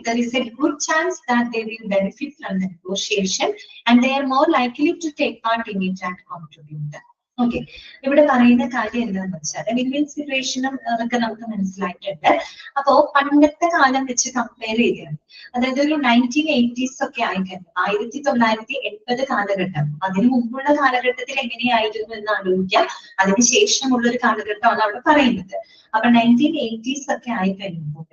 there is a good chance that they will benefit from the negotiation and they are more likely to take part in it and contribute. Okay, ഇവിടെ പറയുന്ന കാര്യം എന്താണെന്ന് വെച്ചാൽ win win സിറ്റുവേഷനും ഒക്കെ നമുക്ക് മനസ്സിലായിട്ടുണ്ട്. അപ്പോ പണ്ടത്തെ കാലം വെച്ച് കമ്പയർ ചെയ്യുകയാണ്, അതായത് ഒരു 1980s ഒക്കെ ആയിക്കഴിഞ്ഞു, 1980 കാലഘട്ടം, അതിനു മുമ്പുള്ള കാലഘട്ടത്തിൽ എങ്ങനെയായിരുന്നു എന്ന് ആലോചിക്കാം. അതിനുശേഷമുള്ള ഒരു കാലഘട്ടമാണ് അവിടെ പറയുന്നത്. അപ്പൊ 1980s ഒക്കെ ആയിക്കഴിയുമ്പോൾ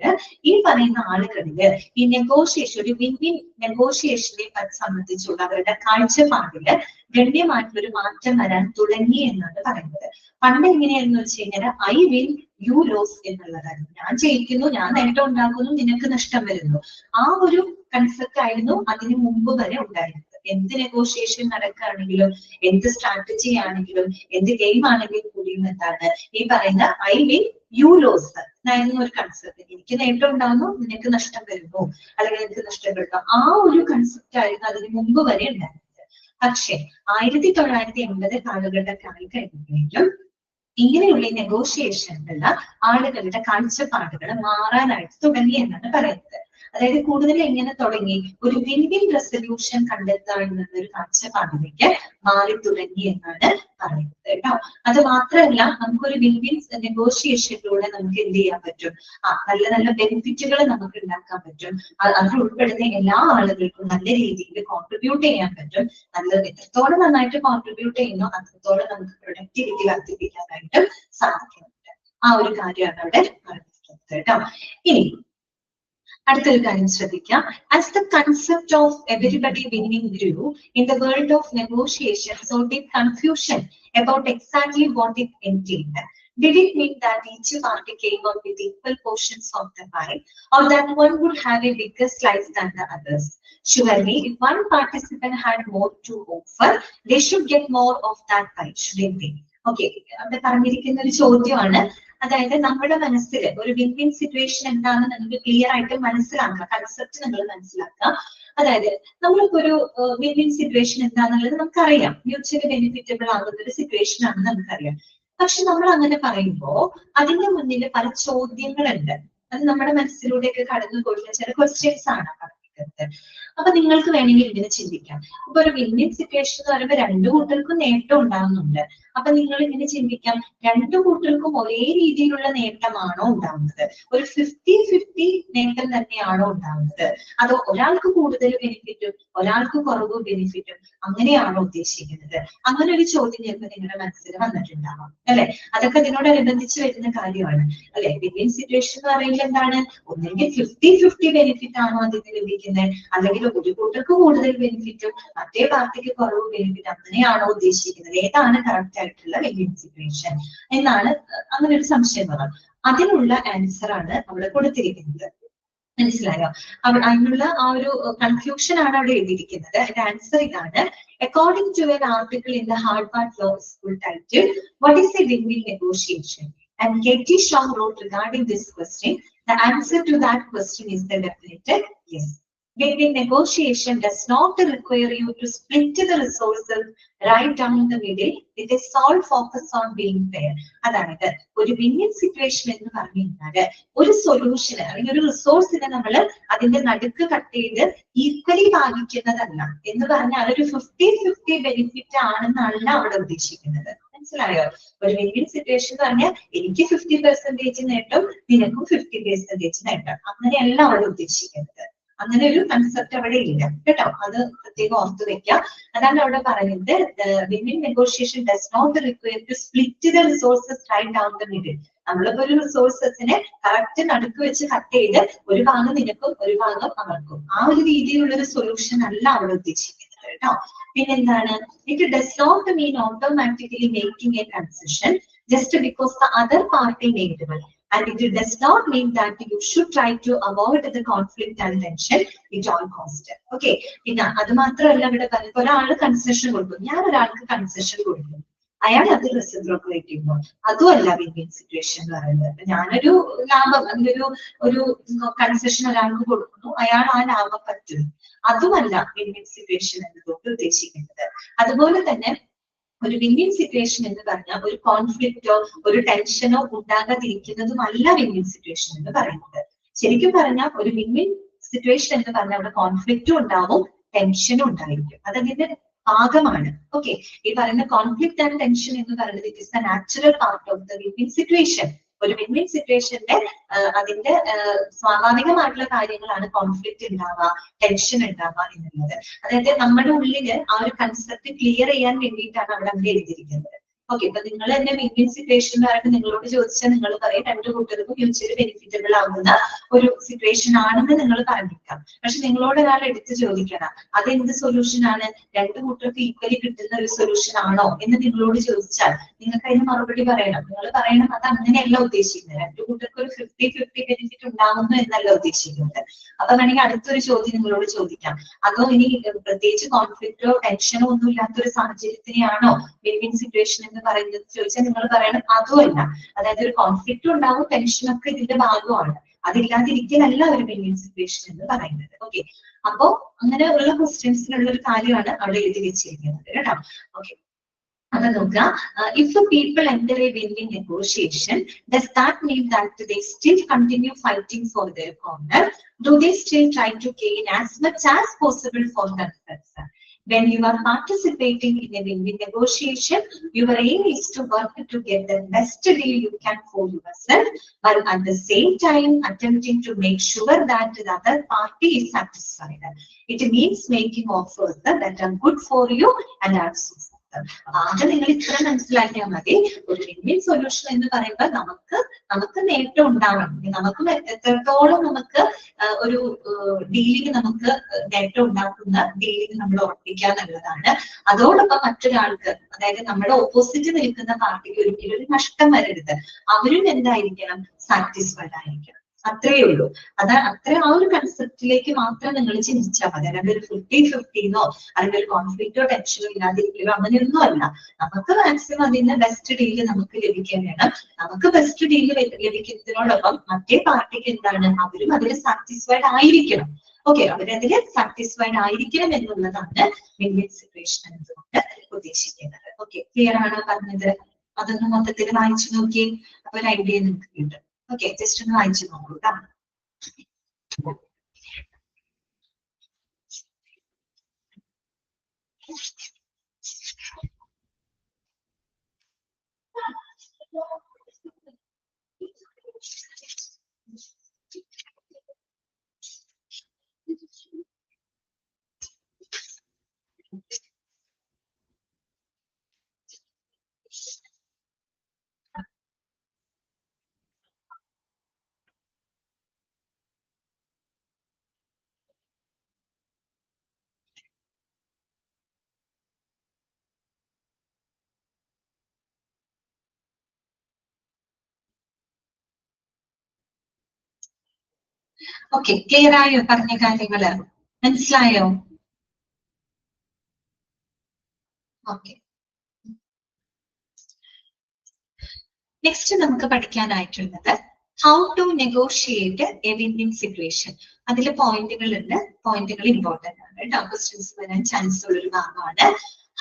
ഈ പറയുന്ന ആളുകളില് ഈ നെഗോഷിയേഷൻ, ഒരു വിൻ വിൻ നെഗോഷിയേഷനെ സംബന്ധിച്ചുള്ള അവരുടെ കാഴ്ചപ്പാടില് ഗണ്യമായിട്ടുള്ളൊരു മാറ്റം വരാൻ തുടങ്ങി എന്നാണ് പറയുന്നത്. പണ്ട് എങ്ങനെയായിരുന്നു വെച്ച് കഴിഞ്ഞാൽ ഐ വിൻ യു ലോസ് എന്നുള്ളതായിരുന്നു. ഞാൻ ജയിക്കുന്നു, ഞാൻ നേട്ടം ഉണ്ടാക്കുന്നു, നിനക്ക് നഷ്ടം വരുന്നു. ആ ഒരു കൺസെപ്റ്റ് ആയിരുന്നു അതിന് മുമ്പ് വരെ ഉണ്ടായിരുന്നത്. എന്ത് നെഗോഷിയേഷൻ നടക്കുകയാണെങ്കിലും, എന്ത് സ്ട്രാറ്റജി ആണെങ്കിലും, എന്ത് ഗെയിം ആണെങ്കിലും കൂടിയും എന്താണ് ഈ പറയുന്ന ഐ വിൻ യു ലോസ് എന്നായിരുന്നു ഒരു കൺസെപ്റ്റ്. എനിക്ക് നേട്ടം ഉണ്ടാകുന്നു, നിനക്ക് നഷ്ടം വരുന്നു, അല്ലെങ്കിൽ എനിക്ക് നഷ്ടപ്പെടുന്നു. ആ ഒരു കൺസെപ്റ്റ് ആയിരുന്നു അതിന് മുമ്പ് വരെ ഉണ്ടായിരുന്നത്. പക്ഷെ 1980 കാലഘട്ടമൊക്കെ ആയി കഴിഞ്ഞപ്പോഴേക്കും ഇങ്ങനെയുള്ള നെഗോഷിയേഷനിലുള്ള ആളുകളുടെ കാഴ്ചപ്പാടുകൾ മാറാനായിട്ട് തുടങ്ങി എന്നാണ് പറയുന്നത്. അതായത് കൂടുതൽ എങ്ങനെ തുടങ്ങി, ഒരു വിൻ വിൻ റെസൊല്യൂഷൻ കണ്ടെത്തുക എന്നുള്ളൊരു കാഴ്ചപ്പാടിലേക്ക് മാറി തുടങ്ങി എന്നാണ് പറയുന്നത് കേട്ടോ. അത് മാത്രമല്ല, നമുക്കൊരു വിൻ വിൻ നെഗോഷിയേഷനിലൂടെ നമുക്ക് എന്ത് ചെയ്യാൻ പറ്റും, നല്ല നല്ല ബെനിഫിറ്റുകൾ നമുക്ക് ഉണ്ടാക്കാൻ പറ്റും. അതിൽ ഉൾപ്പെടുന്ന എല്ലാ ആളുകൾക്കും നല്ല രീതിയിൽ കോൺട്രിബ്യൂട്ട് ചെയ്യാൻ പറ്റും. എത്രത്തോളം നന്നായിട്ട് കോൺട്രിബ്യൂട്ട് ചെയ്യുന്നു അത്രത്തോളം നമുക്ക് പ്രൊഡക്ടിവിറ്റി വർദ്ധിപ്പിക്കാനായിട്ട് സാധിക്കുന്നുണ്ട്. ആ ഒരു കാര്യമാണ് അവിടെ പറഞ്ഞിരിക്കുന്നത് കേട്ടോ. ഇനി അടുത്തൊരു കാര്യം ശ്രദ്ധിക്കാം. As the concept of everybody winning grew in the world of negotiation, so did confusion about exactly what it entailed. Did it mean that each party came up with equal portions of the pie, or that one would have a bigger slice than the others? Surely, if one participant had more to offer, they should get more of that pie, shouldn't they? Okay, അവിടെ പറഞ്ഞിരിക്കുന്ന ഒരു ചോദ്യമാണ്. അതായത് നമ്മുടെ മനസ്സിൽ ഒരു win win situation എന്താണെന്ന് നമുക്ക് ക്ലിയർ ആയിട്ട് മനസ്സിലാക്കുക, കൺസെപ്റ്റ് നിങ്ങൾ മനസ്സിലാക്കുക. അതായത് നമ്മളിപ്പോ ഒരു വിൻ വിൻ സിറ്റുവേഷൻ എന്താണെന്നുള്ളത് നമുക്കറിയാം, മ്യൂച്വലി ബെനിഫിറ്റബിൾ ആകുന്ന ഒരു സിറ്റുവേഷൻ ആണെന്ന് നമുക്കറിയാം. പക്ഷെ നമ്മൾ അങ്ങനെ പറയുമ്പോൾ അതിന്റെ മുന്നിൽ പല ചോദ്യങ്ങളുണ്ട്. അത് നമ്മുടെ മനസ്സിലൂടെയൊക്കെ കടന്നു പോയിട്ടുള്ള ചില ക്വസ്റ്റ്യൻസ് ആണ് പറഞ്ഞിരിക്കുന്നത്. അപ്പൊ നിങ്ങൾക്ക് വേണമെങ്കിൽ ഇങ്ങനെ ചിന്തിക്കാം. ഇപ്പൊ ഒരു വിൻ വിൻ സിറ്റുവേഷൻ എന്ന് പറയുമ്പോൾ രണ്ടു കൂട്ടർക്കും നേട്ടം ഉണ്ടാകുന്നുണ്ട്. അപ്പൊ നിങ്ങൾ ഇങ്ങനെ ചിന്തിക്കാം, രണ്ടു കൂട്ടർക്കും ഒരേ രീതിയിലുള്ള നേട്ടമാണോ ഉണ്ടാവുന്നത്, ഒരു 50-50 നേട്ടം തന്നെയാണോ ഉണ്ടാവുന്നത്, അതോ ഒരാൾക്ക് കൂടുതൽ ബെനിഫിറ്റും ഒരാൾക്ക് കുറവ് ബെനിഫിറ്റും അങ്ങനെയാണോ ഉദ്ദേശിക്കുന്നത്? അങ്ങനെ ഒരു ചോദ്യം ചിലപ്പോൾ നിങ്ങളുടെ മനസ്സിൽ വന്നിട്ടുണ്ടാവാം അല്ലെ. അതൊക്കെ അതിനോടനുബന്ധിച്ച് വരുന്ന കാര്യമാണ് അല്ലെ. വിൻ വിൻ സിറ്റുവേഷൻ എന്ന് പറയുമ്പോൾ എന്താണ്, ഒന്നെങ്കിൽ 50-50 ബെനിഫിറ്റ് ആണോ അതിന് ലഭിക്കുന്നത്, അല്ലെങ്കിൽ ഒരു കൂട്ടർക്ക് കൂടുതൽ ബെനിഫിറ്റും മറ്റേ പാർട്ടിക്ക് കുറവ് ബെനിഫിറ്റ്, അങ്ങനെയാണോ ഉദ്ദേശിക്കുന്നത്? ഏതാണ് കറക്റ്റ് ആയിട്ടുള്ള വിൻ വിൻ സിറ്റുവേഷൻ എന്നാണ് അങ്ങനെ ഒരു സംശയം വന്നത്. അതിനുള്ള ആൻസർ ആണ് അവിടെ കൊടുത്തിരിക്കുന്നത്. മനസ്സിലായോ? അതിനുള്ള ആ ഒരു കൺഫ്യൂഷൻ ആണ് അവിടെ എഴുതിയിരിക്കുന്നത്. അതിന്റെ ആൻസർ ഇതാണ്. According to an article in the Harvard Law School titled "What is a Win-Win Negotiation?" and Katie Shaw wrote regarding this question, the answer to that question is the definite yes. Win-win negotiation does not require you to split the resources right down the middle with a sole focus on being fair. അതായത് ഒരു win-win situation എന്ന് പറഞ്ഞു കഴിഞ്ഞാല് ഒരു സൊല്യൂഷന് അല്ലെങ്കിൽ ഒരു റിസോഴ്സിനെ നമ്മൾ അതിന്റെ നടുക്ക് കട്ട് ചെയ്ത് ഈക്വലി ഭാഗിക്കുന്നതല്ല എന്ന് പറഞ്ഞാൽ അതൊരു 50-50 ബെനിഫിറ്റ് ആണെന്നല്ല അവിടെ ഉദ്ദേശിക്കുന്നത്. മനസ്സിലായോ? ഒരു വിൻ-വിൻ സിറ്റുവേഷൻ എന്ന് പറഞ്ഞാൽ എനിക്ക് 50% നേട്ടം, നിനക്കും 50% നേട്ടം. അങ്ങനെയല്ല അവിടെ ഉദ്ദേശിക്കുന്നത്. അങ്ങനെ ഒരു കൺസെപ്റ്റ് അവിടെ ഇല്ല കേട്ടോ. അത് പ്രത്യേകം ഓർത്ത് വെക്കുക. അതാണ് അവിടെ പറയുന്നത്, win win negotiation does not require to split the resources right down the middle. നമ്മളിപ്പോ ഒരു റിസോഴ്സസിനെ കറക്റ്റ് നടുക്ക് വെച്ച് കട്ട് ചെയ്ത് ഒരു ഭാഗം നിനക്കും ഒരു ഭാഗം അവർക്കും, ആ ഒരു രീതിയിലുള്ള ഒരു സൊല്യൂഷൻ അല്ല അവിടെ ഉദ്ദേശിക്കുന്നത് കേട്ടോ. പിന്നെന്താണ്, it does not mean automatically making a concession just because the other party made one, and it does not mean that you should try to avoid the conflict and tension at all cost. Okay, പിന്നെ അത് മാത്രമല്ല ഇവിടെ പറയുന്നത്, ഒരാള് concession കൊടുക്കും, ഞാൻ ഒരാൾക്ക് concession കൊടുക്കും, അയാൾ അത് റെസിപ്രോക്കേറ്റ് ചെയ്യുന്നു, അതുമല്ല വിൻ-വിൻ സിറ്റുവേഷൻ എന്ന് പറയുന്നത്. ഞാനൊരു ലാഭം അല്ലെങ്കിൽ ഒരു കൺസെഷൻ ഒരാൾക്ക് കൊടുക്കുന്നു, അയാൾ ആ ലാഭം പറ്റുന്നു, അതുമല്ല വിൻ-വിൻ സിറ്റുവേഷൻ എന്നതുകൊണ്ട് ഉദ്ദേശിക്കുന്നത്. അതുപോലെ തന്നെ ഒരു വിൻ-വിൻ സിറ്റുവേഷൻ എന്ന് പറഞ്ഞാൽ ഒരു കോൺഫ്ലിക്റ്റോ ഒരു ടെൻഷനോ ഉണ്ടാകാതിരിക്കുന്നതുമല്ല വിൻ-വിൻ സിറ്റുവേഷൻ എന്ന് പറയുന്നത്. ശരിക്കും പറഞ്ഞാൽ ഒരു വിൻ-വിൻ സിറ്റുവേഷൻ എന്ന് പറഞ്ഞാൽ അവിടെ കോൺഫ്ലിക്റ്റും ഉണ്ടാവും, ടെൻഷനും ഉണ്ടായിരിക്കും, അതതിന്റെ ഭാഗമാണ്. ഓക്കെ, ഈ പറയുന്ന കോൺഫ്ലിക്ട് ആൻഡ് ടെൻഷൻ എന്ന് പറയുന്നത് it is the natural part of the win-win situation. ഒരു വിൻ-വിൻ സിറ്റുവേഷന്റെ അതിന്റെ സ്വാഭാവികമായിട്ടുള്ള കാര്യങ്ങളാണ് കോൺഫ്ലിക്റ്റ് ഉണ്ടാവുക, ടെൻഷൻ ഉണ്ടാവുക എന്നുള്ളത്. അതായത് നമ്മുടെ ഉള്ളില് ആ ഒരു കൺസെപ്റ്റ് ക്ലിയർ ചെയ്യാൻ വേണ്ടിയിട്ടാണ് അവിടെ അങ്ങനെ എഴുതിയിരിക്കുന്നത്. ഓക്കെ, ഇപ്പൊ നിങ്ങൾ തന്നെ വിൻ-വിൻ സിറ്റുവേഷൻ എന്ന് പറയുമ്പോൾ നിങ്ങളോട് ചോദിച്ചാൽ നിങ്ങൾ പറയും രണ്ടു കൂട്ടർക്കും മ്യൂച്വലി ബെനിഫിറ്റബിൾ ആവുന്ന ഒരു സിറ്റുവേഷൻ ആണെന്ന് നിങ്ങൾ പറഞ്ഞിരിക്കാം. പക്ഷെ നിങ്ങളോട് ഒരാൾ എടുത്ത് ചോദിക്കണം അതെന്ത് സൊല്യൂഷൻ ആണ്, രണ്ടു കൂട്ടർക്ക് ഈക്വലി കിട്ടുന്ന ഒരു സൊല്യൂഷൻ ആണോ എന്ന് നിങ്ങളോട് ചോദിച്ചാൽ നിങ്ങൾക്ക് അതിന് മറുപടി പറയണം. നിങ്ങൾ പറയണം അത് അങ്ങനെയല്ല ഉദ്ദേശിക്കുന്നത്, രണ്ടു കൂട്ടർക്ക് ഒരു 50-50 ബെനിഫിറ്റ് ഉണ്ടാവുന്നു എന്നല്ല ഉദ്ദേശിക്കുന്നത്. അപ്പൊ വേണമെങ്കിൽ അടുത്തൊരു ചോദ്യം നിങ്ങളോട് ചോദിക്കാം, അതോ ഇനി പ്രത്യേകിച്ച് കോൺഫ്ലിക്റ്റോ ടെൻഷനോ ഒന്നും ഇല്ലാത്തൊരു സാഹചര്യത്തിനെയാണോ വിൻ-വിൻ സിറ്റുവേഷൻ എന്ന് പറയുന്നത് ചോദിച്ചാൽ നിങ്ങൾ പറയണം അതുമല്ല. അതായത് ഒരു കോൺഫ്ലിക്റ്റും ഉണ്ടാവും, ടെൻഷനൊക്കെ ഇതിന്റെ ഭാഗമാണ്, അതില്ലാതിരിക്കലല്ല ഒരു വിൻ-വിൻ സിറ്റുവേഷൻ എന്ന് പറയുന്നത്. ഓക്കെ, അപ്പോ അങ്ങനെ ഉള്ള ക്വസ്റ്റ്യൻസിനുള്ള ഒരു കാര്യമാണ് അവിടെ എഴുതി വെച്ചിരിക്കുന്നത് കേട്ടോ. ഓക്കെ, അത് നോക്കുക. If people enter A win-win negotiation, does that mean that they still continue fighting for their corner? Do they still try to gain as much as possible for themselves? When you are participating in a win-win negotiation, your aim is to work to get the best deal you can for yourself, while at the same time attempting to make sure that the other party is satisfied. It means making offers that are good for you and also. അത് നിങ്ങൾ ഇത്ര മനസ്സിലാക്കിയാൽ മതി. ഒരു win-win solution എന്ന് പറയുമ്പോൾ നമുക്ക് നേട്ടം ഉണ്ടാവണം, നമുക്ക് എത്രത്തോളം നമുക്ക് ഒരു ഡീലിംഗ് നമുക്ക് നേട്ടം ഉണ്ടാക്കുന്ന ഡീലിംഗ് നമ്മൾ ഉറപ്പിക്കുക എന്നുള്ളതാണ്. അതോടൊപ്പം മറ്റൊരാൾക്ക്, അതായത് നമ്മുടെ ഓപ്പോസിറ്റ് നിൽക്കുന്ന പാർട്ടിക്ക് ഒരിക്കലും ഒരു നഷ്ടം വരരുത്, അവരും എന്തായിരിക്കണം, സാറ്റിസ്ഫൈഡ് ആയിരിക്കണം. അത്രയേ ഉള്ളൂ. അത്ര ആ ഒരു കൺസെപ്റ്റിലേക്ക് മാത്രം നിങ്ങൾ ചിന്തിച്ചാൽ മതി. അല്ലാണ്ട് ഒരു 50-50 അല്ലെങ്കിൽ ഒരു കോൺഫ്ലിക്റ്റോ ടെൻഷനോ ഇല്ലാതിരിക്കലോ അങ്ങനെയൊന്നും അല്ല. നമുക്ക് മാക്സിമം അതിന് ബെസ്റ്റ് ഡീല് നമുക്ക് ലഭിക്കാൻ വേണം. നമുക്ക് ബെസ്റ്റ് ഡീല് ലഭിക്കുന്നതിനോടൊപ്പം മറ്റേ പാർട്ടിക്ക് എന്താണ്, അവരും അതിൽ സാറ്റിസ്ഫൈഡ് ആയിരിക്കണം. ഓക്കെ, അവരതിൽ സാറ്റിസ്ഫൈഡ് ആയിരിക്കണം എന്നുള്ളതാണ് വിൻ-വിൻ സിറ്റുവേഷൻ എന്നതുകൊണ്ട് ഉദ്ദേശിക്കുന്നത്. ഓക്കെ, ക്ലിയർ ആണോ പറഞ്ഞത്? അതൊന്ന് മൊത്തത്തിൽ വായിച്ചു നോക്കി, അപ്പൊ ഒരു ഐഡിയ നിങ്ങൾക്ക് കിട്ടും. ഓക്കെ, ജസ്റ്റ് ഒന്ന് വായിച്ചു നോക്കൂ കേട്ടോ. ഓക്കെ, ക്ലിയർ ആയോ? പറഞ്ഞ കാര്യങ്ങള് മനസ്സിലായോ? ഓക്കെ, നെക്സ്റ്റ് നമുക്ക് പഠിക്കാനായിട്ടുള്ളത് how to negotiate a win-win situation. അതിൽ പോയിന്റുകളുണ്ട്, പോയിന്റുകൾ ഇമ്പോർട്ടന്റ് ആണ് കേട്ടോ, ക്വസ്റ്റ്യൻസ് വരാൻ ചാൻസ് ഉള്ള ഒരു ഭാഗമാണ്.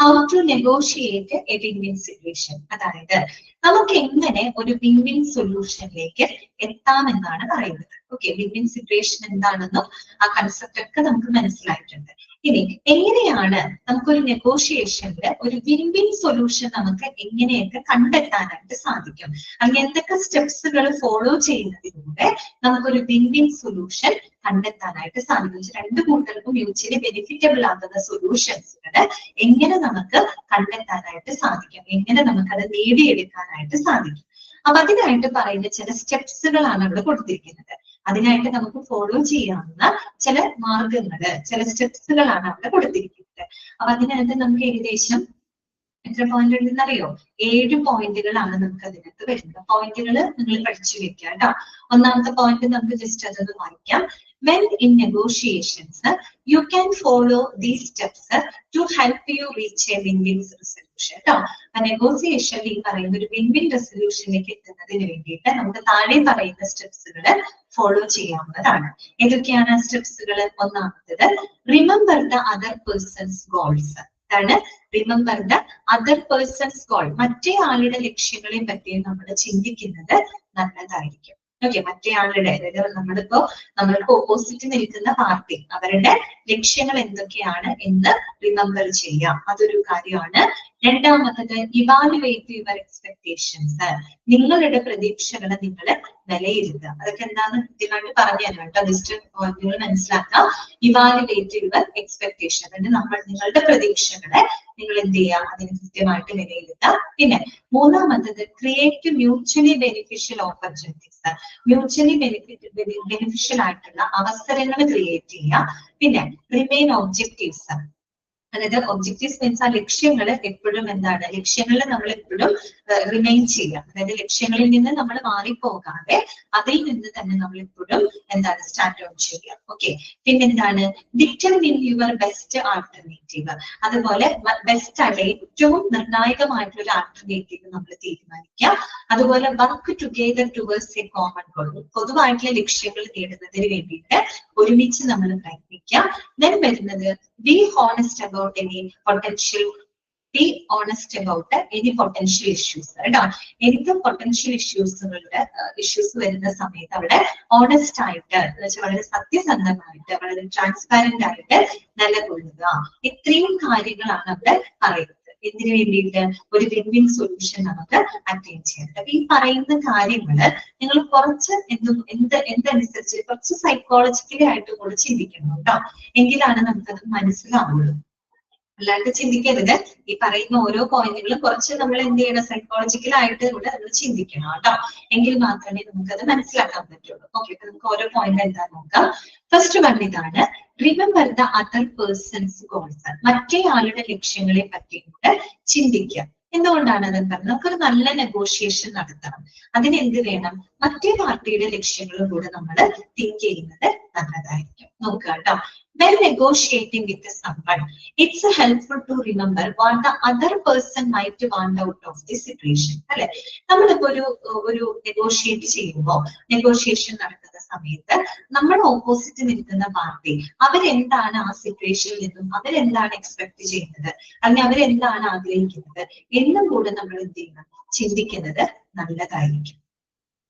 How to negotiate a win-win situation, അതായത് നമുക്ക് എങ്ങനെ ഒരു വിൻ-വിൻ സൊല്യൂഷനിലേക്ക് എത്താമെന്നാണ് പറയുന്നത്. ഓക്കെ, വിൻ-വിൻ സിറ്റുവേഷൻ എന്താണെന്നും ആ കൺസെപ്റ്റ് ഒക്കെ നമുക്ക് മനസ്സിലായിട്ടുണ്ട്. ഇനി എങ്ങനെയാണ് നമുക്കൊരു നെഗോഷിയേഷനിൽ ഒരു വിൻ വിൻ സൊല്യൂഷൻ നമുക്ക് എങ്ങനെയൊക്കെ കണ്ടെത്താനായിട്ട് സാധിക്കും, അല്ലെങ്കിൽ എന്തൊക്കെ സ്റ്റെപ്സുകൾ ഫോളോ ചെയ്യുന്നതിലൂടെ നമുക്കൊരു വിൻ വിൻ സൊല്യൂഷൻ കണ്ടെത്താനായിട്ട് സാധിക്കും. രണ്ട് കൂട്ടർക്കും മ്യൂച്വലി ബെനിഫിറ്റബിൾ ആകുന്ന സൊല്യൂഷൻസുകൾ എങ്ങനെ നമുക്ക് കണ്ടെത്താനായിട്ട് സാധിക്കും, എങ്ങനെ നമുക്കത് നേടിയെടുക്കാനായിട്ട് സാധിക്കും. അപ്പൊ അതിനായിട്ട് പറയുന്ന ചില സ്റ്റെപ്സുകളാണ് അവിടെ കൊടുത്തിരിക്കുന്നത്. അതിനായിട്ട് നമുക്ക് ഫോളോ ചെയ്യാവുന്ന ചില മാർഗങ്ങള്, ചില സ്റ്റെപ്സുകളാണ് അവിടെ കൊടുത്തിരിക്കുന്നത്. അപ്പൊ അതിനകത്ത് നമുക്ക് ഏകദേശം എത്ര പോയിന്റ് ഉണ്ടെന്നറിയോ? 7 പോയിന്റുകളാണ് നമുക്ക് അതിനകത്ത് വരുന്നത്. പോയിന്റുകൾ നിങ്ങൾ പഠിച്ചു വെക്കുക കേട്ടോ. ഒന്നാമത്തെ പോയിന്റ് നമുക്ക് ജസ്റ്റ് അതൊന്ന് വായിക്കാം. When in negotiations, you can follow these steps to help you reach a win-win resolution. കേട്ടോ. ആ നെഗോസിയേഷനിൽ ഈ പറയുന്ന ഒരു വിൻ-വിൻ റെസൊല്യൂഷനിലേക്ക് എത്തുന്നതിന് വേണ്ടിയിട്ട് നമുക്ക് താഴെ പറയുന്ന സ്റ്റെപ്സുകൾ ഫോളോ ചെയ്യാവുന്നതാണ്. ഏതൊക്കെയാണ് സ്റ്റെപ്സുകൾ? ഒന്നാമത്തത്, remember the other person's goals. ാണ് remember the other person's goal. മറ്റേ ആളുടെ ലക്ഷ്യങ്ങളെ പറ്റി നമ്മൾ ചിന്തിക്കുന്നത് നല്ലതായിരിക്കും. ഓക്കെ, മറ്റേ ആളുടെ, അതായത് നമ്മൾക്ക് ഓപ്പോസിറ്റ് നിൽക്കുന്ന പാർട്ടി, അവരുടെ ലക്ഷ്യങ്ങൾ എന്തൊക്കെയാണ് എന്ന് റിമെമ്പർ ചെയ്യാം. അതൊരു കാര്യമാണ്. രണ്ടാമത്തത്, ഇവാലുവേറ്റ് യുവർ എക്സ്പെക്ടേഷൻസ്. നിങ്ങളുടെ പ്രതീക്ഷകളെ നിങ്ങൾ വിലയിരുത്തുക. അതൊക്കെ എന്താന്ന് കൃത്യമായിട്ട് പറഞ്ഞു തരാം കേട്ടോ. ജസ്റ്റ് നിങ്ങൾ മനസ്സിലാക്കാം. ഇവാലുവേറ്റ് യുവർ എക്സ്പെക്ടേഷൻ, അതായത് നിങ്ങളുടെ പ്രതീക്ഷകളെ നിങ്ങൾ എന്ത് ചെയ്യുക, അതിന് കൃത്യമായിട്ട് വിലയിരുത്താം. പിന്നെ മൂന്നാമത്തത്, create mutually beneficial opportunities. Mutually beneficial ആയിട്ടുള്ള അവസരങ്ങൾ ക്രിയേറ്റ് ചെയ്യുക. പിന്നെ റിമെയിൻ ഒബ്ജക്റ്റീവ്സ്, അതായത് ഒബ്ജക്റ്റീവ്സ് മീൻസ് ആ ലക്ഷ്യങ്ങൾ എപ്പോഴും എന്താണ്, ലക്ഷ്യങ്ങളിൽ നമ്മൾ എപ്പോഴും റിമെയിൻ ചെയ്യാം. അതായത് ലക്ഷ്യങ്ങളിൽ നിന്ന് നമ്മൾ മാറിപ്പോകാതെ അതിൽ നിന്ന് തന്നെ നമ്മൾ എപ്പോഴും എന്താണ് സ്റ്റാർട്ട് ഔട്ട് ചെയ്യാം. ഓക്കെ, പിന്നെന്താണ്, ഡിറ്റർമിൻ യുവർ ബെസ്റ്റ് ആൾട്ടർനേറ്റീവ്. അതുപോലെ ബെസ്റ്റ് ആയിട്ട് ഏറ്റവും നിർണായകമായിട്ടുള്ള ഒരു ആൾട്ടർനേറ്റീവ് നമ്മൾ തീരുമാനിക്കാം. അതുപോലെ work together towards A common goal. പൊതുവായിട്ടുള്ള ലക്ഷ്യങ്ങൾ നേടുന്നതിന് വേണ്ടിയിട്ട് ഒരുമിച്ച് നമ്മൾ പ്രയത്നിക്കാം. ദെൻ വരുന്നത്, be honest about any potential issues. കേട്ടോ. എനിക്ക് പൊട്ടൻഷ്യൽ ഇഷ്യൂസ് വരുന്ന സമയത്ത് അവിടെ ഓണസ്റ്റ് ആയിട്ട്, വളരെ സത്യസന്ധമായിട്ട്, വളരെ ട്രാൻസ്പാരന്റ് ആയിട്ട് നിലകൊള്ളുക. ഇത്രയും കാര്യങ്ങളാണ് അവിടെ പറയുന്നത്. ഇതിനു വേണ്ടിയിട്ട് ഒരു വിൻ വിൻ സൊല്യൂഷൻ നമുക്ക് അറ്റൈൻ ചെയ്യാം. അപ്പൊ ഈ പറയുന്ന കാര്യങ്ങള് നിങ്ങൾ കുറച്ച് എന്തനുസരിച്ച് കുറച്ച് സൈക്കോളജിക്കലി ആയിട്ട് കൂടെ ചിന്തിക്കണം കേട്ടോ. എങ്കിലാണ് നമുക്കത് മനസ്സിലാവുള്ളൂ. അല്ലാണ്ട് ചിന്തിക്കരുത്. ഈ പറയുന്ന ഓരോ പോയിന്റുകളും കുറച്ച് നമ്മൾ എന്ത് ചെയ്യണം, സൈക്കോളജിക്കൽ ആയിട്ട് കൂടെ നമ്മൾ ചിന്തിക്കണം കേട്ടോ. എങ്കിൽ മാത്രമേ നമുക്കത് മനസ്സിലാക്കാൻ പറ്റുള്ളൂ. ഓക്കെ, അപ്പൊ നമുക്ക് ഓരോ പോയിന്റ് എന്താ നോക്കാം. ഫസ്റ്റ് വൺ ഇതാണ്, remember the other person's goals. മറ്റേ ആളുടെ ലക്ഷ്യങ്ങളെ പറ്റി കൂടെ ചിന്തിക്കുക. എന്തുകൊണ്ടാണ് അത് പറഞ്ഞത്? നമുക്കൊരു നല്ല നെഗോഷിയേഷൻ നടത്തണം. അതിന് എന്ത് വേണം, മറ്റേ പാർട്ടിയുടെ ലക്ഷ്യങ്ങളും കൂടെ നമ്മൾ തിങ്ക് ചെയ്യുന്നത് നല്ലതായിരിക്കും. നോക്കുക കേട്ടോ. When negotiating with someone, it's helpful to remember what the other person might want out of the situation. അല്ലെ, നമ്മളിപ്പോ ഒരു നെഗോഷിയേറ്റ് ചെയ്യുമ്പോൾ, നെഗോഷിയേഷൻ നടക്കുന്ന സമയത്ത് നമ്മുടെ ഓപ്പോസിറ്റ് നിൽക്കുന്ന പാർട്ടി അവരെന്താണ് ആ സിറ്റുവേഷനിൽ നിന്നും അവരെന്താണ് എക്സ്പെക്ട് ചെയ്യുന്നത്, അല്ലെങ്കിൽ അവരെന്താണ് ആഗ്രഹിക്കുന്നത് എന്നും കൂടെ നമ്മൾ എന്ത് ചെയ്യണം, ചിന്തിക്കുന്നത് നല്ലതായിരിക്കും.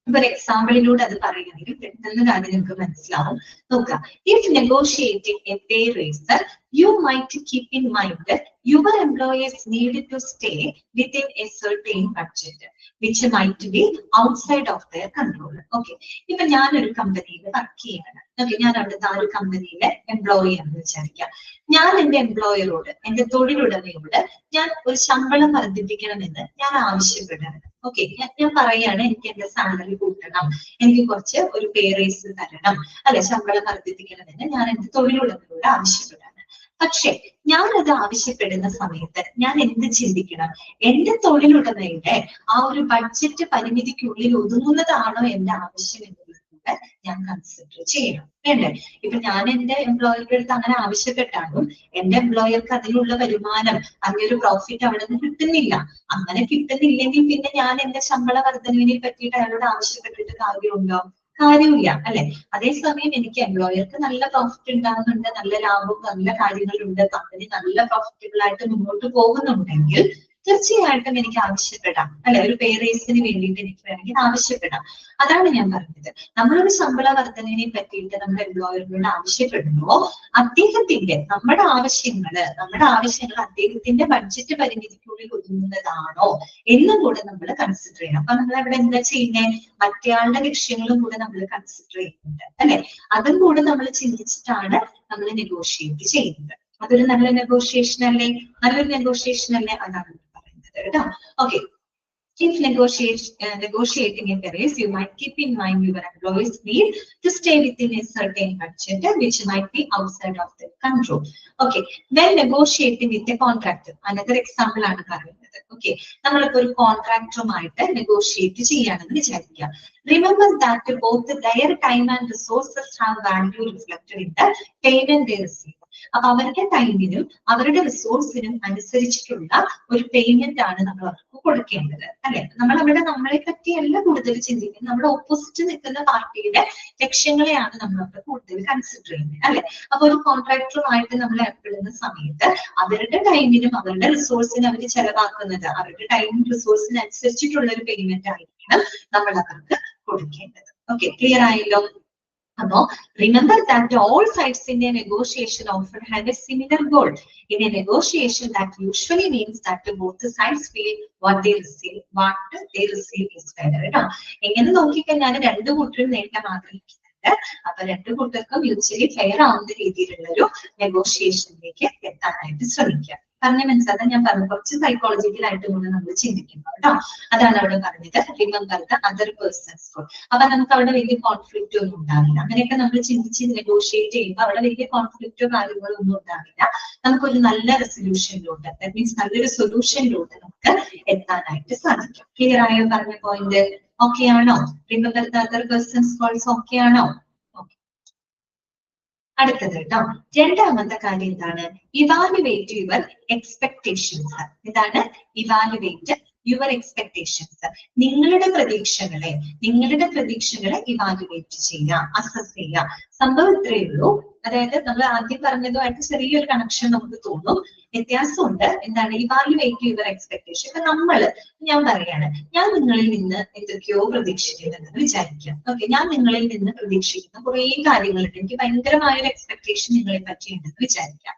ഇപ്പൊ ഒരു എക്സാമ്പിളിലൂടെ അത് പറയുകയാണെങ്കിൽ പെട്ടെന്ന് കാര്യം നിങ്ങൾക്ക് മനസ്സിലാവും. നോക്കാം. If negotiating a pay raise, you might keep in mind your employees need to stay within a certain budget which might be outside of their control. Okay, ഇപ്പൊ ഞാനൊരു കമ്പനിയിൽ വർക്ക് ചെയ്യാണ്. ഓക്കെ, ഞാൻ അവിടുത്തെ ആ ഒരു കമ്പനിയിലെ എംപ്ലോയി എന്ന് വിചാരിക്കാം. ഞാൻ എന്റെ എംപ്ലോയറോട്, എന്റെ തൊഴിലുടമയോട് ഞാൻ ഒരു ശമ്പളം വർദ്ധിപ്പിക്കണമെന്ന് ഞാൻ ആവശ്യപ്പെടുകയാണ്. ഓക്കെ, ഞാൻ പറയാണ്, എനിക്ക് എന്റെ സാലറി കൂട്ടണം, എനിക്ക് കുറച്ച് ഒരു പേ റേസ് തരണം, അല്ലെ ശമ്പളം വർദ്ധിപ്പിക്കണമെന്ന് ഞാൻ എന്റെ തൊഴിലുടമയോട് ആവശ്യപ്പെടുകയാണ്. പക്ഷെ ഞാനത് ആവശ്യപ്പെടുന്ന സമയത്ത് ഞാൻ എന്ത് ചിന്തിക്കണം, എന്റെ തൊഴിലുടമയുടെ ആ ഒരു ബഡ്ജറ്റ് പരിമിതിക്കുള്ളിൽ ഒതുങ്ങുന്നതാണോ എന്റെ ആവശ്യം എന്നുള്ളത് ഞാൻ കൺസിഡർ ചെയ്യണം, വേണ്ടേ? ഇപ്പൊ ഞാൻ എന്റെ എംപ്ലോയറുടെ അടുത്ത് അങ്ങനെ ആവശ്യപ്പെട്ടാലും എന്റെ എംപ്ലോയർക്ക് അതിനുള്ള വരുമാനം, അങ്ങനെ ഒരു പ്രോഫിറ്റ് അവിടെ നിന്ന് കിട്ടുന്നില്ല. അങ്ങനെ കിട്ടുന്നില്ലെങ്കിൽ പിന്നെ ഞാൻ എന്റെ ശമ്പള വർധനവിനെ പറ്റിയിട്ട് അയാളോട് ആവശ്യപ്പെട്ടിട്ട് കാര്യമുണ്ടോ? കാര്യമില്ല, അല്ലെ? അതേസമയം എനിക്ക് എംപ്ലോയർക്ക് നല്ല പ്രോഫിറ്റ് ഉണ്ടാകുന്നുണ്ട്, നല്ല ലാഭവും നല്ല കാര്യങ്ങളുണ്ട്, കമ്പനി നല്ല പ്രോഫിറ്റബിൾ ആയിട്ട് മുന്നോട്ട് പോകുന്നുണ്ടെങ്കിൽ തീർച്ചയായിട്ടും എനിക്ക് ആവശ്യപ്പെടാം, അല്ലെ? ഒരു പേ റേസിന് വേണ്ടിയിട്ട് എനിക്ക് വേണമെങ്കിൽ ആവശ്യപ്പെടാം. അതാണ് ഞാൻ പറഞ്ഞത്. നമ്മളൊരു ശമ്പള വർധനവിനെ പറ്റിയിട്ട് നമ്മുടെ എംപ്ലോയറിനോട് ആവശ്യപ്പെടുമ്പോൾ അദ്ദേഹത്തിന്റെ നമ്മുടെ ആവശ്യങ്ങൾ അദ്ദേഹത്തിന്റെ ബഡ്ജറ്റ് പരിമിതിക്കുള്ളിൽ ഒതുങ്ങുന്നതാണോ എന്നും കൂടെ നമ്മൾ കൺസിഡർ ചെയ്യണം. അപ്പൊ നമ്മൾ അവിടെ എന്താ ചെയ്യുന്നത്? മറ്റേയാളുടെ ലക്ഷ്യങ്ങളും കൂടെ നമ്മൾ കൺസിഡർ ചെയ്യുന്നുണ്ട്, അല്ലെ? അതും കൂടെ നമ്മൾ ചിന്തിച്ചിട്ടാണ് നമ്മൾ നെഗോഷിയേറ്റ് ചെയ്യുന്നത്. അതൊരു നല്ല നെഗോഷിയേഷൻ അല്ലേ? നല്ലൊരു നെഗോഷിയേഷൻ അല്ലേ? അതാണ് പറയുന്നത് കേട്ടോ. Okay. If negotiating a raise, you might keep in mind your employees' need to stay within a certain budget, which might be outside of their control. Okay. When negotiating with a contractor, another example ആണ് പറയുന്നത്. Okay. നമ്മളിപ്പോ ഒരു കോൺട്രാക്ടറുമായിട്ട് negotiate ചെയ്യാണെന്ന് വിചാരിക്കുക. Remember that both their time and resources have value reflected in the payment they receive. അപ്പൊ അവരുടെ ടൈമിനും അവരുടെ റിസോഴ്സിനും അനുസരിച്ചിട്ടുള്ള ഒരു പേയ്മെന്റ് ആണ് നമ്മൾ അവർക്ക് കൊടുക്കേണ്ടത്, അല്ലെ? നമ്മളെ പറ്റിയല്ല കൂടുതൽ ചിന്തിക്കുന്നത്, നമ്മുടെ ഓപ്പോസിറ്റ് നിൽക്കുന്ന പാർട്ടിയുടെ ലക്ഷ്യങ്ങളെയാണ് നമ്മൾ അവിടെ കൂടുതൽ കൺസിഡർ ചെയ്യുന്നത്, അല്ലെ? അപ്പൊ ഒരു കോൺട്രാക്ടറുമായിട്ട് നമ്മൾ ഏർപ്പെടുന്ന സമയത്ത് അവരുടെ ടൈമിനും അവരുടെ റിസോഴ്സിനും അവർ ചെലവാക്കുന്നത് അവരുടെ ടൈമിനും റിസോഴ്സിനും അനുസരിച്ചിട്ടുള്ള ഒരു പേയ്മെന്റ് ആയിരിക്കണം നമ്മൾ അവർക്ക് കൊടുക്കേണ്ടത്. ഓക്കെ, ക്ലിയർ ആയല്ലോ? അപ്പോ remember that all sides in a negotiation often have a similar goal. In a negotiation, that usually means that both the sides feel what they receive is fair. എങ്ങനെ നോക്കിക്കഴിഞ്ഞാൽ രണ്ടു കൂട്ടരും നേട്ടം ആഗ്രഹിക്കുന്നുണ്ട്. അപ്പൊ രണ്ടു കൂട്ടർക്കും മ്യൂച്വലി ഫെയർ ആവുന്ന രീതിയിലുള്ള ഒരു നെഗോഷിയേഷനിലേക്ക് എത്താനായിട്ട് ശ്രമിക്കുക. പറഞ്ഞ മനസ്സിലാക്കാൻ ഞാൻ പറഞ്ഞു, കുറച്ച് സൈക്കോളജിക്കൽ ആയിട്ട് കൂടെ നമ്മൾ ചിന്തിക്കുന്നു കേട്ടോ. അതാണ് അവിടെ പറഞ്ഞത്. Remember the other person's goal. അപ്പൊ നമുക്ക് അവിടെ വലിയ കോൺഫ്ലിക്റ്റ് ഒന്നും ഉണ്ടാവില്ല. അങ്ങനെയൊക്കെ നമ്മൾ ചിന്തിച്ച് നെഗോഷിയേറ്റ് ചെയ്യുമ്പോൾ അവിടെ വലിയ കോൺഫ്ലിക്റ്റോ കാര്യങ്ങളോ ഒന്നും ഉണ്ടാവില്ല. നമുക്കൊരു നല്ല റെസൊല്യൂഷനിലോട്ട്, ദാറ്റ് മീൻസ് നല്ലൊരു സൊല്യൂഷനിലോട്ട് നമുക്ക് എത്താനായിട്ട് സാധിക്കും. ക്ലിയർ ആയോ പറഞ്ഞ പോയിന്റ്? ഓക്കെ ആണോ? Remember the other person's goals okay ആണോ? അടുത്തത് കേട്ടോ, രണ്ടാമത്തെ കാര്യം എന്താണ്? Evaluate your expectations. ഇതാണ് ഇവാലുവേറ്റ് യുവർ എക്സ്പെക്ടേഷൻസ്. നിങ്ങളുടെ പ്രതീക്ഷകളെ ഇവാലുവേറ്റ് ചെയ്യുക, അസസ് ചെയ്യുക. സംഭവം ഇത്രയേ ഉള്ളൂ. അതായത് നമ്മൾ ആദ്യം പറഞ്ഞതുമായിട്ട് ചെറിയൊരു കണക്ഷൻ നമുക്ക് തോന്നും, വ്യത്യാസമുണ്ട്. എന്താണ് ഇവാലുവേറ്റ് യുവർ എക്സ്പെക്ടേഷൻ? ഇപ്പൊ ഞാൻ പറയാണ്, ഞാൻ നിങ്ങളിൽ നിന്ന് എന്തൊക്കെയോ പ്രതീക്ഷിക്കുന്നുണ്ടെന്ന് വിചാരിക്കാം. ഓക്കെ, ഞാൻ നിങ്ങളിൽ നിന്ന് പ്രതീക്ഷിക്കുന്ന കുറെ കാര്യങ്ങളുണ്ട്. എനിക്ക് ഭയങ്കരമായ ഒരു എക്സ്പെക്ടേഷൻ നിങ്ങളെ പറ്റിയുണ്ടെന്ന് വിചാരിക്കാം.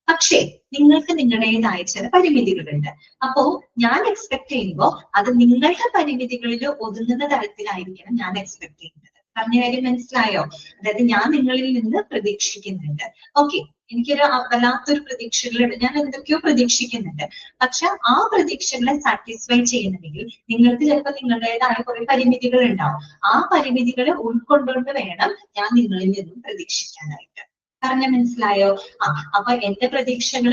പക്ഷേ നിങ്ങൾക്ക് നിങ്ങളുടേതായ ചില പരിമിതികളുണ്ട്. അപ്പോ ഞാൻ എക്സ്പെക്ട് ചെയ്യുമ്പോൾ അത് നിങ്ങളുടെ പരിമിതികളിൽ ഒതുങ്ങുന്ന തരത്തിലായിരിക്കണം ഞാൻ എക്സ്പെക്ട് ചെയ്യുന്നത്. പറഞ്ഞ കാര്യം മനസ്സിലായോ? അതായത് ഞാൻ നിങ്ങളിൽ നിന്ന് പ്രതീക്ഷിക്കുന്നുണ്ട്. ഓക്കെ, എനിക്കൊരു വല്ലാത്തൊരു പ്രതീക്ഷകളുണ്ട്, ഞാൻ എന്തൊക്കെയോ പ്രതീക്ഷിക്കുന്നുണ്ട്. പക്ഷെ ആ പ്രതീക്ഷകളെ സാറ്റിസ്ഫൈ ചെയ്യുന്നുണ്ടെങ്കിൽ നിങ്ങൾക്ക് ചിലപ്പോൾ നിങ്ങളുടേതായ കുറെ പരിമിതികൾ ഉണ്ടാവും. ആ പരിമിതികളെ ഉൾക്കൊണ്ടുകൊണ്ട് വേണം ഞാൻ നിങ്ങളിൽ നിന്നും പ്രതീക്ഷിക്കാനായിട്ട്. പറഞ്ഞ മനസ്സിലായോ? അപ്പൊ എന്റെ പ്രതീക്ഷകൾ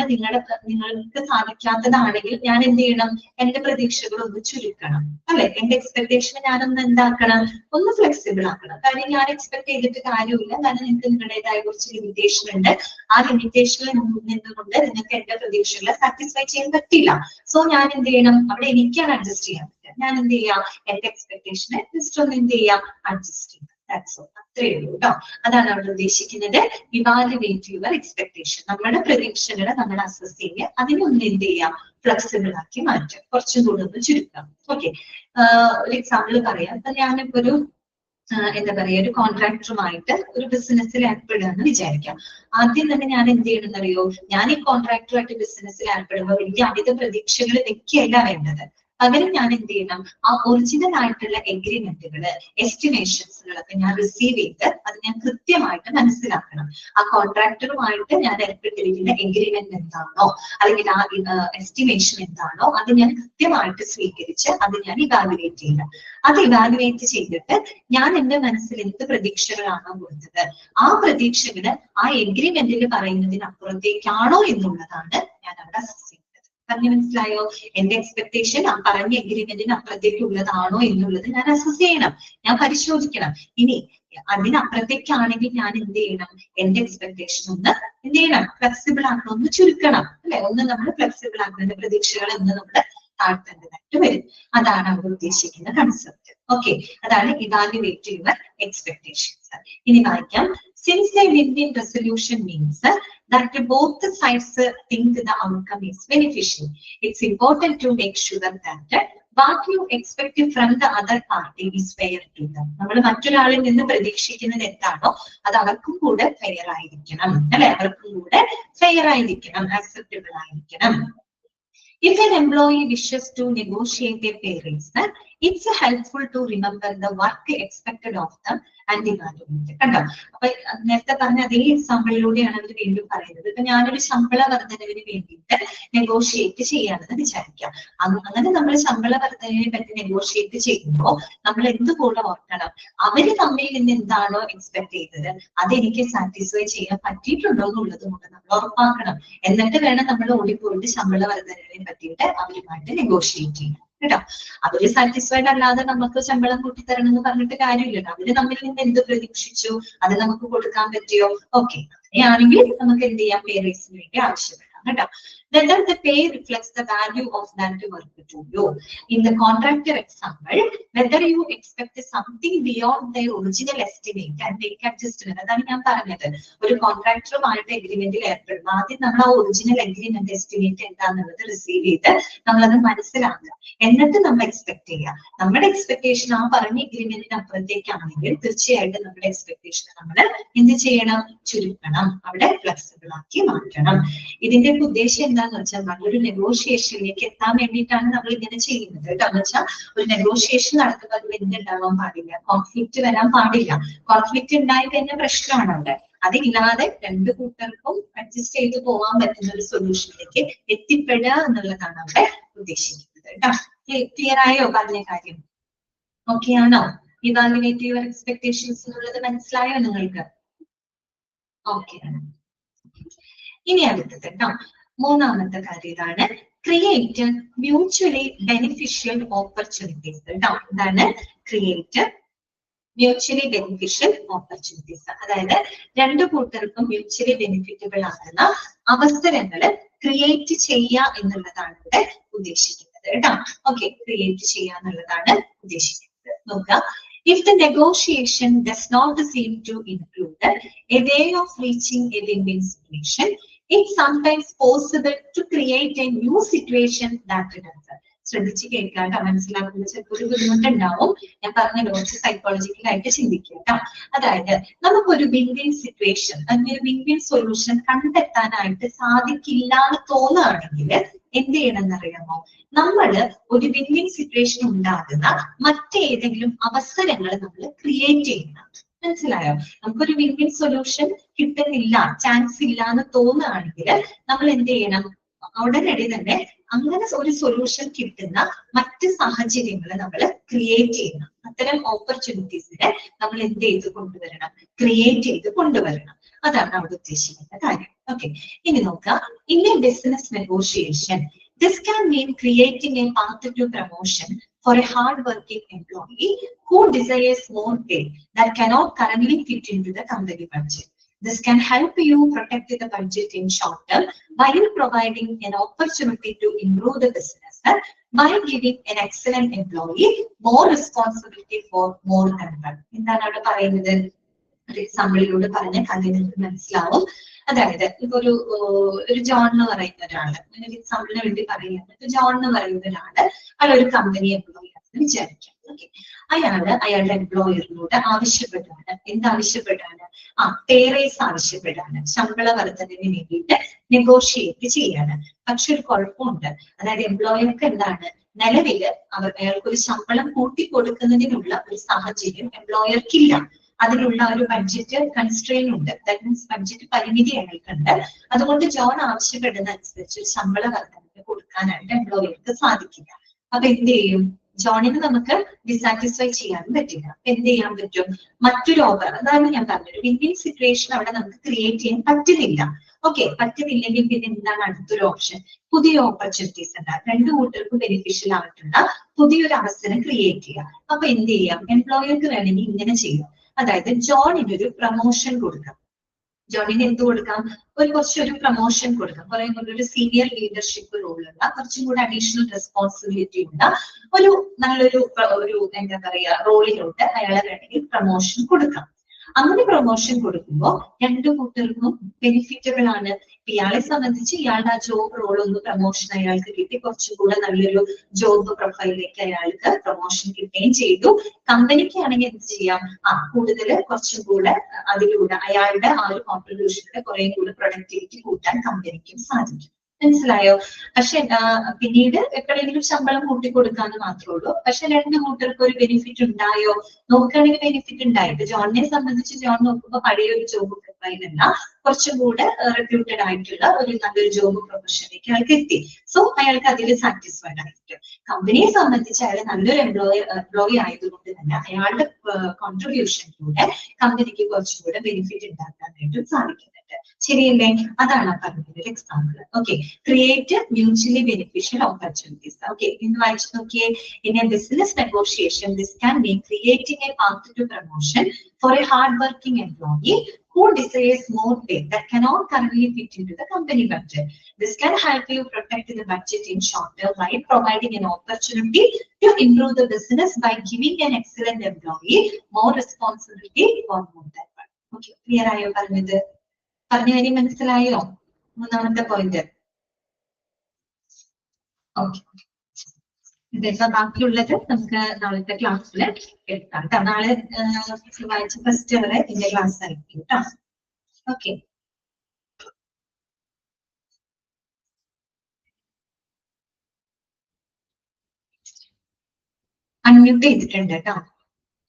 നിങ്ങൾക്ക് സാധിക്കാത്തതാണെങ്കിൽ ഞാൻ എന്ത് ചെയ്യണം? എന്റെ പ്രതീക്ഷകൾ ഒന്ന് ചുരുക്കണം, അല്ലെ? എന്റെ എക്സ്പെക്ടേഷൻ ഞാനൊന്ന് എന്താക്കണം? ഒന്ന് ഫ്ലെക്സിബിൾ ആക്കണം. കാര്യം ഞാൻ എക്സ്പെക്ട് ചെയ്തിട്ട് കാര്യമില്ല, കാരണം നിങ്ങൾക്ക് നിങ്ങളുടേതായ കുറച്ച് ലിമിറ്റേഷൻ ഉണ്ട്. ആ ലിമിറ്റേഷനിൽ നിന്നുകൊണ്ട് നിങ്ങൾക്ക് എന്റെ പ്രതീക്ഷകളെ സാറ്റിസ്ഫൈ ചെയ്യാൻ പറ്റില്ല. സോ ഞാൻ എന്ത് ചെയ്യണം? അവിടെ എനിക്കാണ് അഡ്ജസ്റ്റ് ചെയ്യാൻ പറ്റുക. ഞാൻ എന്ത് ചെയ്യാം? എന്റെ എക്സ്പെക്ടേഷനെ ജസ്റ്റ് ഒന്ന് എന്ത് ചെയ്യാം? അഡ്ജസ്റ്റ് ചെയ്യാം. അത്രയേ ഉള്ളൂ കേട്ടോ. അതാണ് അവിടെ ഉദ്ദേശിക്കുന്നത്. Evaluate your expectation. നമ്മുടെ പ്രതീക്ഷകളെ നമ്മൾ അസസ് ചെയ്യുക, അതിനൊന്ന് എന്ത് ചെയ്യാം? ഫ്ലെക്സിബിൾ ആക്കി മാറ്റുക, കുറച്ചും കൂടെ ഒന്ന് ചുരുക്കാം. ഓക്കെ, ഒരു എക്സാമ്പിൾ പറയാം. അപ്പൊ ഞാനിപ്പോ ഒരു ഒരു കോൺട്രാക്ടറുമായിട്ട് ഒരു ബിസിനസ്സിൽ ഏർപ്പെടുകയെന്ന് വിചാരിക്കാം. ആദ്യം തന്നെ ഞാൻ എന്ത് ചെയ്യണമെന്നറിയോ? ഞാൻ ഈ കോൺട്രാക്ടറുമായിട്ട് ബിസിനസ്സിൽ ഏർപ്പെടുമ്പോൾ വലിയ അമിത പ്രതീക്ഷകൾ വെക്കുകയല്ല വേണ്ടത്. പകരം ഞാൻ എന്ത് ചെയ്യണം? ആ ഒറിജിനൽ ആയിട്ടുള്ള എഗ്രിമെന്റുകള്, എസ്റ്റിമേഷൻസുകളൊക്കെ ഞാൻ റിസീവ് ചെയ്ത് അത് ഞാൻ കൃത്യമായിട്ട് മനസ്സിലാക്കണം. ആ കോൺട്രാക്ടറുമായിട്ട് ഞാൻ ഏർപ്പെട്ടിരിക്കുന്ന എഗ്രിമെന്റ് എന്താണോ, അല്ലെങ്കിൽ ആ എസ്റ്റിമേഷൻ എന്താണോ, അത് ഞാൻ കൃത്യമായിട്ട് സ്വീകരിച്ച് അത് ഞാൻ ഇവാലുവേറ്റ് ചെയ്യുക. അത് ഇവാലുവേറ്റ് ചെയ്തിട്ട് ഞാൻ എന്റെ മനസ്സിൽ എന്ത് പ്രതീക്ഷകളാണോ കൊടുത്തത്, ആ പ്രതീക്ഷകള് ആ എഗ്രിമെന്റിൽ പറയുന്നതിനപ്പുറത്തേക്കാണോ എന്നുള്ളതാണ് ഞാൻ അവിടെ അസസ് ചെയ്യുന്നത്. പറഞ്ഞു മനസ്സിലായോ? എന്റെ എക്സ്പെക്ടേഷൻ ആ പറഞ്ഞ എഗ്രിമെന്റിന് അപ്പുറത്തേക്കുള്ളതാണോ എന്നുള്ളത് ഞാൻ അസസ് ചെയ്യണം, ഞാൻ പരിശോധിക്കണം. ഇനി അതിനപ്പുറത്തേക്കാണെങ്കിൽ ഞാൻ എന്ത് ചെയ്യണം? എന്റെ എക്സ്പെക്ടേഷൻ ഒന്ന് എന്ത് ചെയ്യണം? ഫ്ലെക്സിബിൾ ആക്കണം, ഒന്ന് ചുരുക്കണം, അല്ലെ? ഒന്ന് നമ്മൾ ഫ്ലെക്സിബിൾ ആക്കുന്ന പ്രതീക്ഷകൾ എന്ന് നമ്മൾ താഴ്ത്തേണ്ടതായിട്ട് വരും. അതാണ് അവർ ഉദ്ദേശിക്കുന്ന കൺസെപ്റ്റ്. ഓക്കെ, അതാണ് ഇവാലുവേറ്റ് യുവർ എക്സ്പെക്ടേഷൻസ്. ഇനി വായിക്കാം. Since a win-win resolution means that both sides think the outcome is beneficial. It's important to make sure that what you expect from the other party is fair to them. നമ്മൾ മറ്റൊരാളിൽ നിന്ന് പ്രതീക്ഷിക്കുന്നത് എന്താണോ അത് അവർക്കും കൂടെ fair ആയിരിക്കണം, അല്ലെ? അവർക്കും കൂടെ ഫെയർ ആയിരിക്കണം, അക്സെപ്റ്റബിൾ ആയിരിക്കണം. If an employee wishes to negotiate a pay raise, it's helpful to remember the work expected of them and evaluate. കണ്ടോ? അപ്പൊ നേരത്തെ പറഞ്ഞ അതേ എക്സാമ്പിളിലൂടെയാണ് അവർ വീണ്ടും പറയുന്നത്. ഇപ്പൊ ഞാനൊരു ശമ്പള വർധനവിന് വേണ്ടിയിട്ട് നെഗോഷിയേറ്റ് ചെയ്യാണെന്ന് വിചാരിക്കാം. അങ്ങനെ നമ്മൾ ശമ്പള വർധനവിനെ പറ്റി നെഗോഷിയേറ്റ് ചെയ്യുമ്പോൾ നമ്മൾ എന്തുകൂടെ ഓർക്കണം, അവര് തമ്മിൽ നിന്ന് എന്താണോ എക്സ്പെക്ട് ചെയ്തത് അതെനിക്ക് സാറ്റിസ്ഫൈ ചെയ്യാൻ പറ്റിയിട്ടുണ്ടോ എന്നുള്ളത് കൂടെ നമ്മൾ ഉറപ്പാക്കണം. എന്നിട്ട് വേണം നമ്മൾ ഓടിപ്പോയിട്ട് ശമ്പള വർധനവിനെ പറ്റിയിട്ട് അവരുമായിട്ട് നെഗോഷിയേറ്റ് ചെയ്യാൻ. കേട്ടോ? അവര് സാറ്റിസ്ഫൈഡ് അല്ലാതെ നമുക്ക് ശമ്പളം കൂട്ടിത്തരണം എന്ന് പറഞ്ഞിട്ട് കാര്യമില്ലല്ലോ. അവര് തമ്മിൽ നിന്ന് എന്ത് പ്രതീക്ഷിച്ചു അത് നമുക്ക് കൊടുക്കാൻ പറ്റിയോ? ഓക്കെ, അങ്ങനെയാണെങ്കിൽ നമുക്ക് എന്ത് ചെയ്യാം? പേ റൈസിന് വേണ്ടി ആവശ്യപ്പെടാം. കേട്ടോ? Whether the pay reflects the value of that work to you. In the contractor example, whether you expect something beyond their original estimate and make adjustment. അതാണ് ഞാൻ പറഞ്ഞത്. ഒരു കോൺട്രാക്ടറുമായിട്ട് എഗ്രിമെന്റിൽ ഏർപ്പെടും. ആദ്യം നമ്മൾ ആ ഒറിജിനൽ എഗ്രിമെന്റ് എസ്റ്റിമേറ്റ് എന്താണെന്നുള്ളത് റിസീവ് ചെയ്ത് നമ്മളത് മനസ്സിലാക്കുക. എന്നിട്ട് നമ്മൾ എക്സ്പെക്ട് ചെയ്യുക. നമ്മുടെ എക്സ്പെക്ടേഷൻ ആ പറഞ്ഞ എഗ്രിമെന്റിന് അപ്പുറത്തേക്കാണെങ്കിൽ തീർച്ചയായിട്ടും നമ്മുടെ എക്സ്പെക്ടേഷൻ നമ്മൾ എന്ത് ചെയ്യണം? ചുരുക്കണം, അവിടെ ഫ്ലെക്സിബിൾ ആക്കി മാറ്റണം. ഇതിന്റെ ഉദ്ദേശം എന്താന്ന് വെച്ചാൽ നല്ലൊരു നെഗോഷിയേഷനിലേക്ക് എത്താൻ വേണ്ടിയിട്ടാണ് നമ്മൾ ഇങ്ങനെ ചെയ്യുന്നത്. കേട്ടോ? എന്ന് വെച്ചാൽ ഒരു നെഗോഷിയേഷൻ നടത്തുമ്പോൾ അത് എന്തുണ്ടാവാൻ പാടില്ല, കോൺഫ്ലിക്റ്റ് വരാൻ പാടില്ല. കോൺഫ്ലിക്റ്റ് ഉണ്ടായി കഴിഞ്ഞ പ്രശ്നമാണ് അവിടെ. അതില്ലാതെ രണ്ടു കൂട്ടർക്കും അഡ്ജസ്റ്റ് ചെയ്ത് പോകാൻ പറ്റുന്ന ഒരു സൊല്യൂഷനിലേക്ക് എത്തിപ്പെടുക എന്നുള്ളതാണ് അവിടെ ഉദ്ദേശിക്കുന്നത്. കേട്ടോ? ക്ലിയർ ആയോ പറഞ്ഞ കാര്യം? ഓക്കെ ആണോ? ഇവാലുവേറ്റ് യുവർ എക്സ്പെക്ടേഷൻസ് എന്നുള്ളത് മനസ്സിലായോ നിങ്ങൾക്ക്? ഓക്കെ ആണ്. ഇനി അടുത്തത് കേട്ടോ, മൂന്നാമത്തെ കാര്യം ഇതാണ്, ക്രിയേറ്റ് മ്യൂച്വലി ബെനിഫിഷ്യൽ ഓപ്പർച്യൂണിറ്റീസ്. കേട്ടോ? ഇതാണ് ക്രിയേറ്റ് മ്യൂച്വലി ബെനിഫിഷ്യൽ ഓപ്പർച്യൂണിറ്റീസ്. അതായത് രണ്ടു കൂട്ടർക്കും മ്യൂച്വലി ബെനിഫിറ്റബിൾ ആകുന്ന അവസരങ്ങൾ ക്രിയേറ്റ് ചെയ്യുക എന്നുള്ളതാണ് ഇവിടെ ഉദ്ദേശിക്കുന്നത്. കേട്ടോ? ഓക്കെ, ക്രിയേറ്റ് ചെയ്യുക എന്നുള്ളതാണ് ഉദ്ദേശിക്കുന്നത്. നോക്കുക, if the negotiation does not seem to include a way of reaching a win-win situation, it's sometimes possible to create a new situation that does. ശ്രദ്ധിച്ച് കേൾക്കാട്ടോ, മനസ്സിലാക്കുന്ന ചിലപ്പോൾ ഒരു ബുദ്ധിമുട്ടുണ്ടാവും. ഞാൻ പറഞ്ഞ കുറച്ച് സൈക്കോളജിക്കലായിട്ട് ചിന്തിക്കുക കേട്ടോ. അതായത് നമുക്കൊരു വിൻ വിൻ സിറ്റുവേഷൻ, അതിന് വിൻ വിൻ സൊല്യൂഷൻ കണ്ടെത്താനായിട്ട് സാധിക്കില്ല എന്ന് തോന്നുകയാണെങ്കിൽ എന്ത് ചെയ്യണം എന്നറിയാമോ? നമ്മള് ഒരു വിൻ വിൻ സിറ്റുവേഷൻ ഉണ്ടാകുന്ന മറ്റേതെങ്കിലും അവസരങ്ങൾ നമ്മൾ ക്രിയേറ്റ് ചെയ്യണം. മനസ്സിലായോ? നമുക്കൊരു വിൻ വിൻ സൊല്യൂഷൻ കിട്ടുന്നില്ല, ചാൻസ് ഇല്ല എന്ന് തോന്നുകയാണെങ്കിൽ നമ്മൾ എന്ത് ചെയ്യണം? ഉടനടി തന്നെ അങ്ങനെ ഒരു സൊല്യൂഷൻ കിട്ടുന്ന മറ്റ് സാഹചര്യങ്ങൾ നമ്മൾ ക്രിയേറ്റ് ചെയ്യണം. അത്തരം ഓപ്പർച്യൂണിറ്റീസിനെ നമ്മൾ എന്ത് ചെയ്ത് കൊണ്ടുവരണം? ക്രിയേറ്റ് ചെയ്ത് കൊണ്ടുവരണം. അതാണ് അവിടെ ഉദ്ദേശിക്കുന്ന കാര്യം. ഓക്കെ, ഇനി നോക്കുക, in a business negotiation this can mean creating a path to promotion for a hard-working employee who desires more pay that cannot currently fit into the company budget. This can help you protect the budget in short term while providing an opportunity to improve the business by giving an excellent employee more responsibility for more control. എന്താണ് അവിടെ പറയുന്നത്? ഒരു എക്സാമ്പിളിലൂടെ പറഞ്ഞ കാര്യം നിങ്ങൾക്ക് മനസ്സിലാവും. അതായത് ഇപ്പൊ ഒരു ജോൺ എന്ന് പറയുന്ന ഒരാള്, ഒരു എക്സാമ്പിളിന് വേണ്ടി പറയുന്നത്, ജോൺ എന്ന് പറയുന്ന ഒരാള് അയാളൊരു കമ്പനി എംപ്ലോയി ആണെന്ന് വിചാരിക്കാം. ഓക്കെ, അയാളുടെ എംപ്ലോയറിനോട് ആവശ്യപ്പെട്ടാണ്, എന്താവശ്യപ്പെട്ടാണ്? പേ റൈസ് ആവശ്യപ്പെട്ടാണ്, ശമ്പള വർധനവിന് വേണ്ടിയിട്ട് നെഗോഷിയേറ്റ് ചെയ്യാണ്. പക്ഷെ ഒരു കുഴപ്പമുണ്ട്. അതായത് എംപ്ലോയർക്ക് എന്താണ്, നിലവില് അയാൾക്കൊരു ശമ്പളം കൂട്ടിക്കൊടുക്കുന്നതിനുള്ള ഒരു സാഹചര്യം എംപ്ലോയർക്കില്ല. അതിനുള്ള ഒരു ബഡ്ജറ്റ് കൺസ്ട്രെയിൻ ഉണ്ട്. ദാറ്റ് മീൻസ് ബഡ്ജറ്റ് പരിമിതി അയാൾക്കുണ്ട്. അതുകൊണ്ട് ജോൺ ആവശ്യപ്പെടുന്ന അനുസരിച്ച് ഒരു ശമ്പള വർധന കൊടുക്കാനായിട്ട് എംപ്ലോയർക്ക് സാധിക്കില്ല. അപ്പൊ എന്ത് ചെയ്യും? ജോണിന് നമുക്ക് ഡിസാറ്റിസ്ഫൈ ചെയ്യാനും പറ്റില്ല. എന്ത് ചെയ്യാൻ പറ്റും? മറ്റൊരു ഓഫർ, അതാണ് ഞാൻ പറഞ്ഞത്, വിൻ വിൻ സിറ്റുവേഷൻ അവിടെ നമുക്ക് ക്രിയേറ്റ് ചെയ്യാൻ പറ്റുന്നില്ല. ഓക്കെ, പറ്റുന്നില്ലെങ്കിൽ പിന്നെ എന്താണ് അടുത്തൊരു ഓപ്ഷൻ? പുതിയ ഓപ്പർച്യൂണിറ്റീസ് ഉണ്ടാകും. രണ്ടു കൂട്ടർക്കും ബെനിഫിഷ്യൽ ആയിട്ടുള്ള പുതിയൊരു അവസരം ക്രിയേറ്റ് ചെയ്യാം. അപ്പൊ എന്ത് ചെയ്യാം? എംപ്ലോയർക്ക് വേണമെങ്കിൽ ഇങ്ങനെ ചെയ്യാം. അതായത് ജോണിന് ഒരു പ്രൊമോഷൻ കൊടുക്കാം. ജോണിന് എന്ത് കൊടുക്കാം? കുറച്ചൊരു പ്രൊമോഷൻ കൊടുക്കാം. കുറെ കൂടി ഒരു സീനിയർ ലീഡർഷിപ്പ് റോളുള്ള, കുറച്ചും കൂടെ അഡീഷണൽ റെസ്പോൺസിബിലിറ്റി ഉള്ള നല്ലൊരു എന്താ പറയാ റോളിലോട്ട് അയാളെ വേണമെങ്കിൽ പ്രൊമോഷൻ കൊടുക്കാം. അങ്ങനെ പ്രൊമോഷൻ കൊടുക്കുമ്പോൾ രണ്ടു കൂട്ടർക്കും ബെനിഫിറ്റബിൾ ആണ്. ഇയാളെ സംബന്ധിച്ച് ഇയാളുടെ ആ ജോബ് റോൾ ഒന്ന് പ്രൊമോഷൻ അയാൾക്ക് കിട്ടി, കുറച്ചും കൂടെ നല്ലൊരു ജോബ് പ്രൊഫൈലിലേക്ക് അയാൾക്ക് പ്രൊമോഷൻ കിട്ടുകയും ചെയ്തു. കമ്പനിക്ക് ആണെങ്കിൽ എന്ത് ചെയ്യാം, കൂടുതൽ കുറച്ചും കൂടെ അതിലൂടെ അയാളുടെ ആ ഒരു കോൺട്രിബ്യൂഷനിലൂടെ കുറെ കൂടെ പ്രൊഡക്ടിവിറ്റി കൂട്ടാൻ കമ്പനിക്കും സാധിക്കും. മനസ്സിലായോ? പക്ഷെ പിന്നീട് എപ്പോഴെങ്കിലും ശമ്പളം കൂട്ടിക്കൊടുക്കാന്ന് മാത്രമേ ഉള്ളൂ. പക്ഷെ രണ്ട് കൂട്ടർക്ക് ഒരു ബെനിഫിറ്റ് ഉണ്ടായോ? നോക്കുകയാണെങ്കിൽ ബെനിഫിറ്റ് ഉണ്ടായി. ഇപ്പൊ ജോണിനെ സംബന്ധിച്ച് ജോൺ നോക്കുമ്പോൾ പഴയ ഒരു ജോബ് പ്രൊഫൈലല്ല, കുറച്ചും കൂടെ റെപ്യൂട്ടഡ് ആയിട്ടുള്ള ഒരു നല്ലൊരു ജോബ് പ്രൊഫഷനിലേക്ക് അയാൾക്ക് എത്തി. സോ അയാൾക്ക് അതിൽ സാറ്റിസ്ഫൈഡ് ആയിരിക്കും. കമ്പനിയെ സംബന്ധിച്ച് അയാൾ നല്ലൊരു എംപ്ലോയി ആയതുകൊണ്ട് തന്നെ അയാളുടെ കോൺട്രിബ്യൂഷനിലൂടെ കമ്പനിക്ക് കുറച്ചും കൂടെ ബെനിഫിറ്റ് ഉണ്ടാക്കാനായിട്ടും സാധിക്കുന്നുണ്ട്. ശരിയല്ലേ? അതാണ് പറഞ്ഞത് ഒരു example. Okay, create mutually beneficial opportunities. Okay, ഇന്ന് വായിച്ചു നോക്കിയേ. In a business negotiation this can be creating a path to promotion for a hard working employee who desires more pay that cannot currently fit into the company budget. This can help you protect the budget in short term by providing an opportunity to improve the business by giving an excellent employee more responsibility for more than one. Okay, clear ആയോ പറഞ്ഞത്? പറഞ്ഞ കാര്യം മനസ്സിലായോ? മൂന്നാമത്തെ point. Okay, ഇതിപ്പോ ബാക്കിയുള്ളത് നമുക്ക് നാളത്തെ ക്ലാസ്സിൽ എടുക്കാം കേട്ടോ. നാളെ വായിച്ച ഫസ്റ്റ് വരെ ഇതിന്റെ ക്ലാസ് ആയിരിക്കും കേട്ടോ. ഓക്കെ, അൺമ്യൂട്ട് ചെയ്തിട്ടുണ്ട് കേട്ടോ.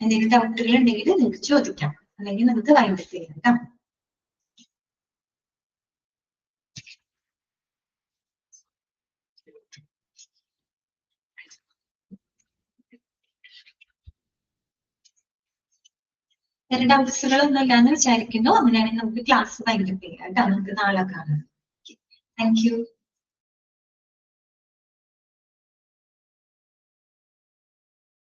എന്തെങ്കിലും ഡൗട്ടുകൾ ഉണ്ടെങ്കിൽ നിങ്ങൾക്ക് ചോദിക്കാം, അല്ലെങ്കിൽ നമുക്ക് വൈൻഡപ്പ് ചെയ്യാം കേട്ടോ. വേറെ ഡൗട്ട്സുകളൊന്നും ഇല്ലാന്ന് വിചാരിക്കുന്നു. അങ്ങനെയാണെങ്കിൽ നമുക്ക് ക്ലാസ് വൈൻഡപ്പ് ചെയ്യാം കേട്ടോ. നമുക്ക് നാളെ കാണാം. Thank you.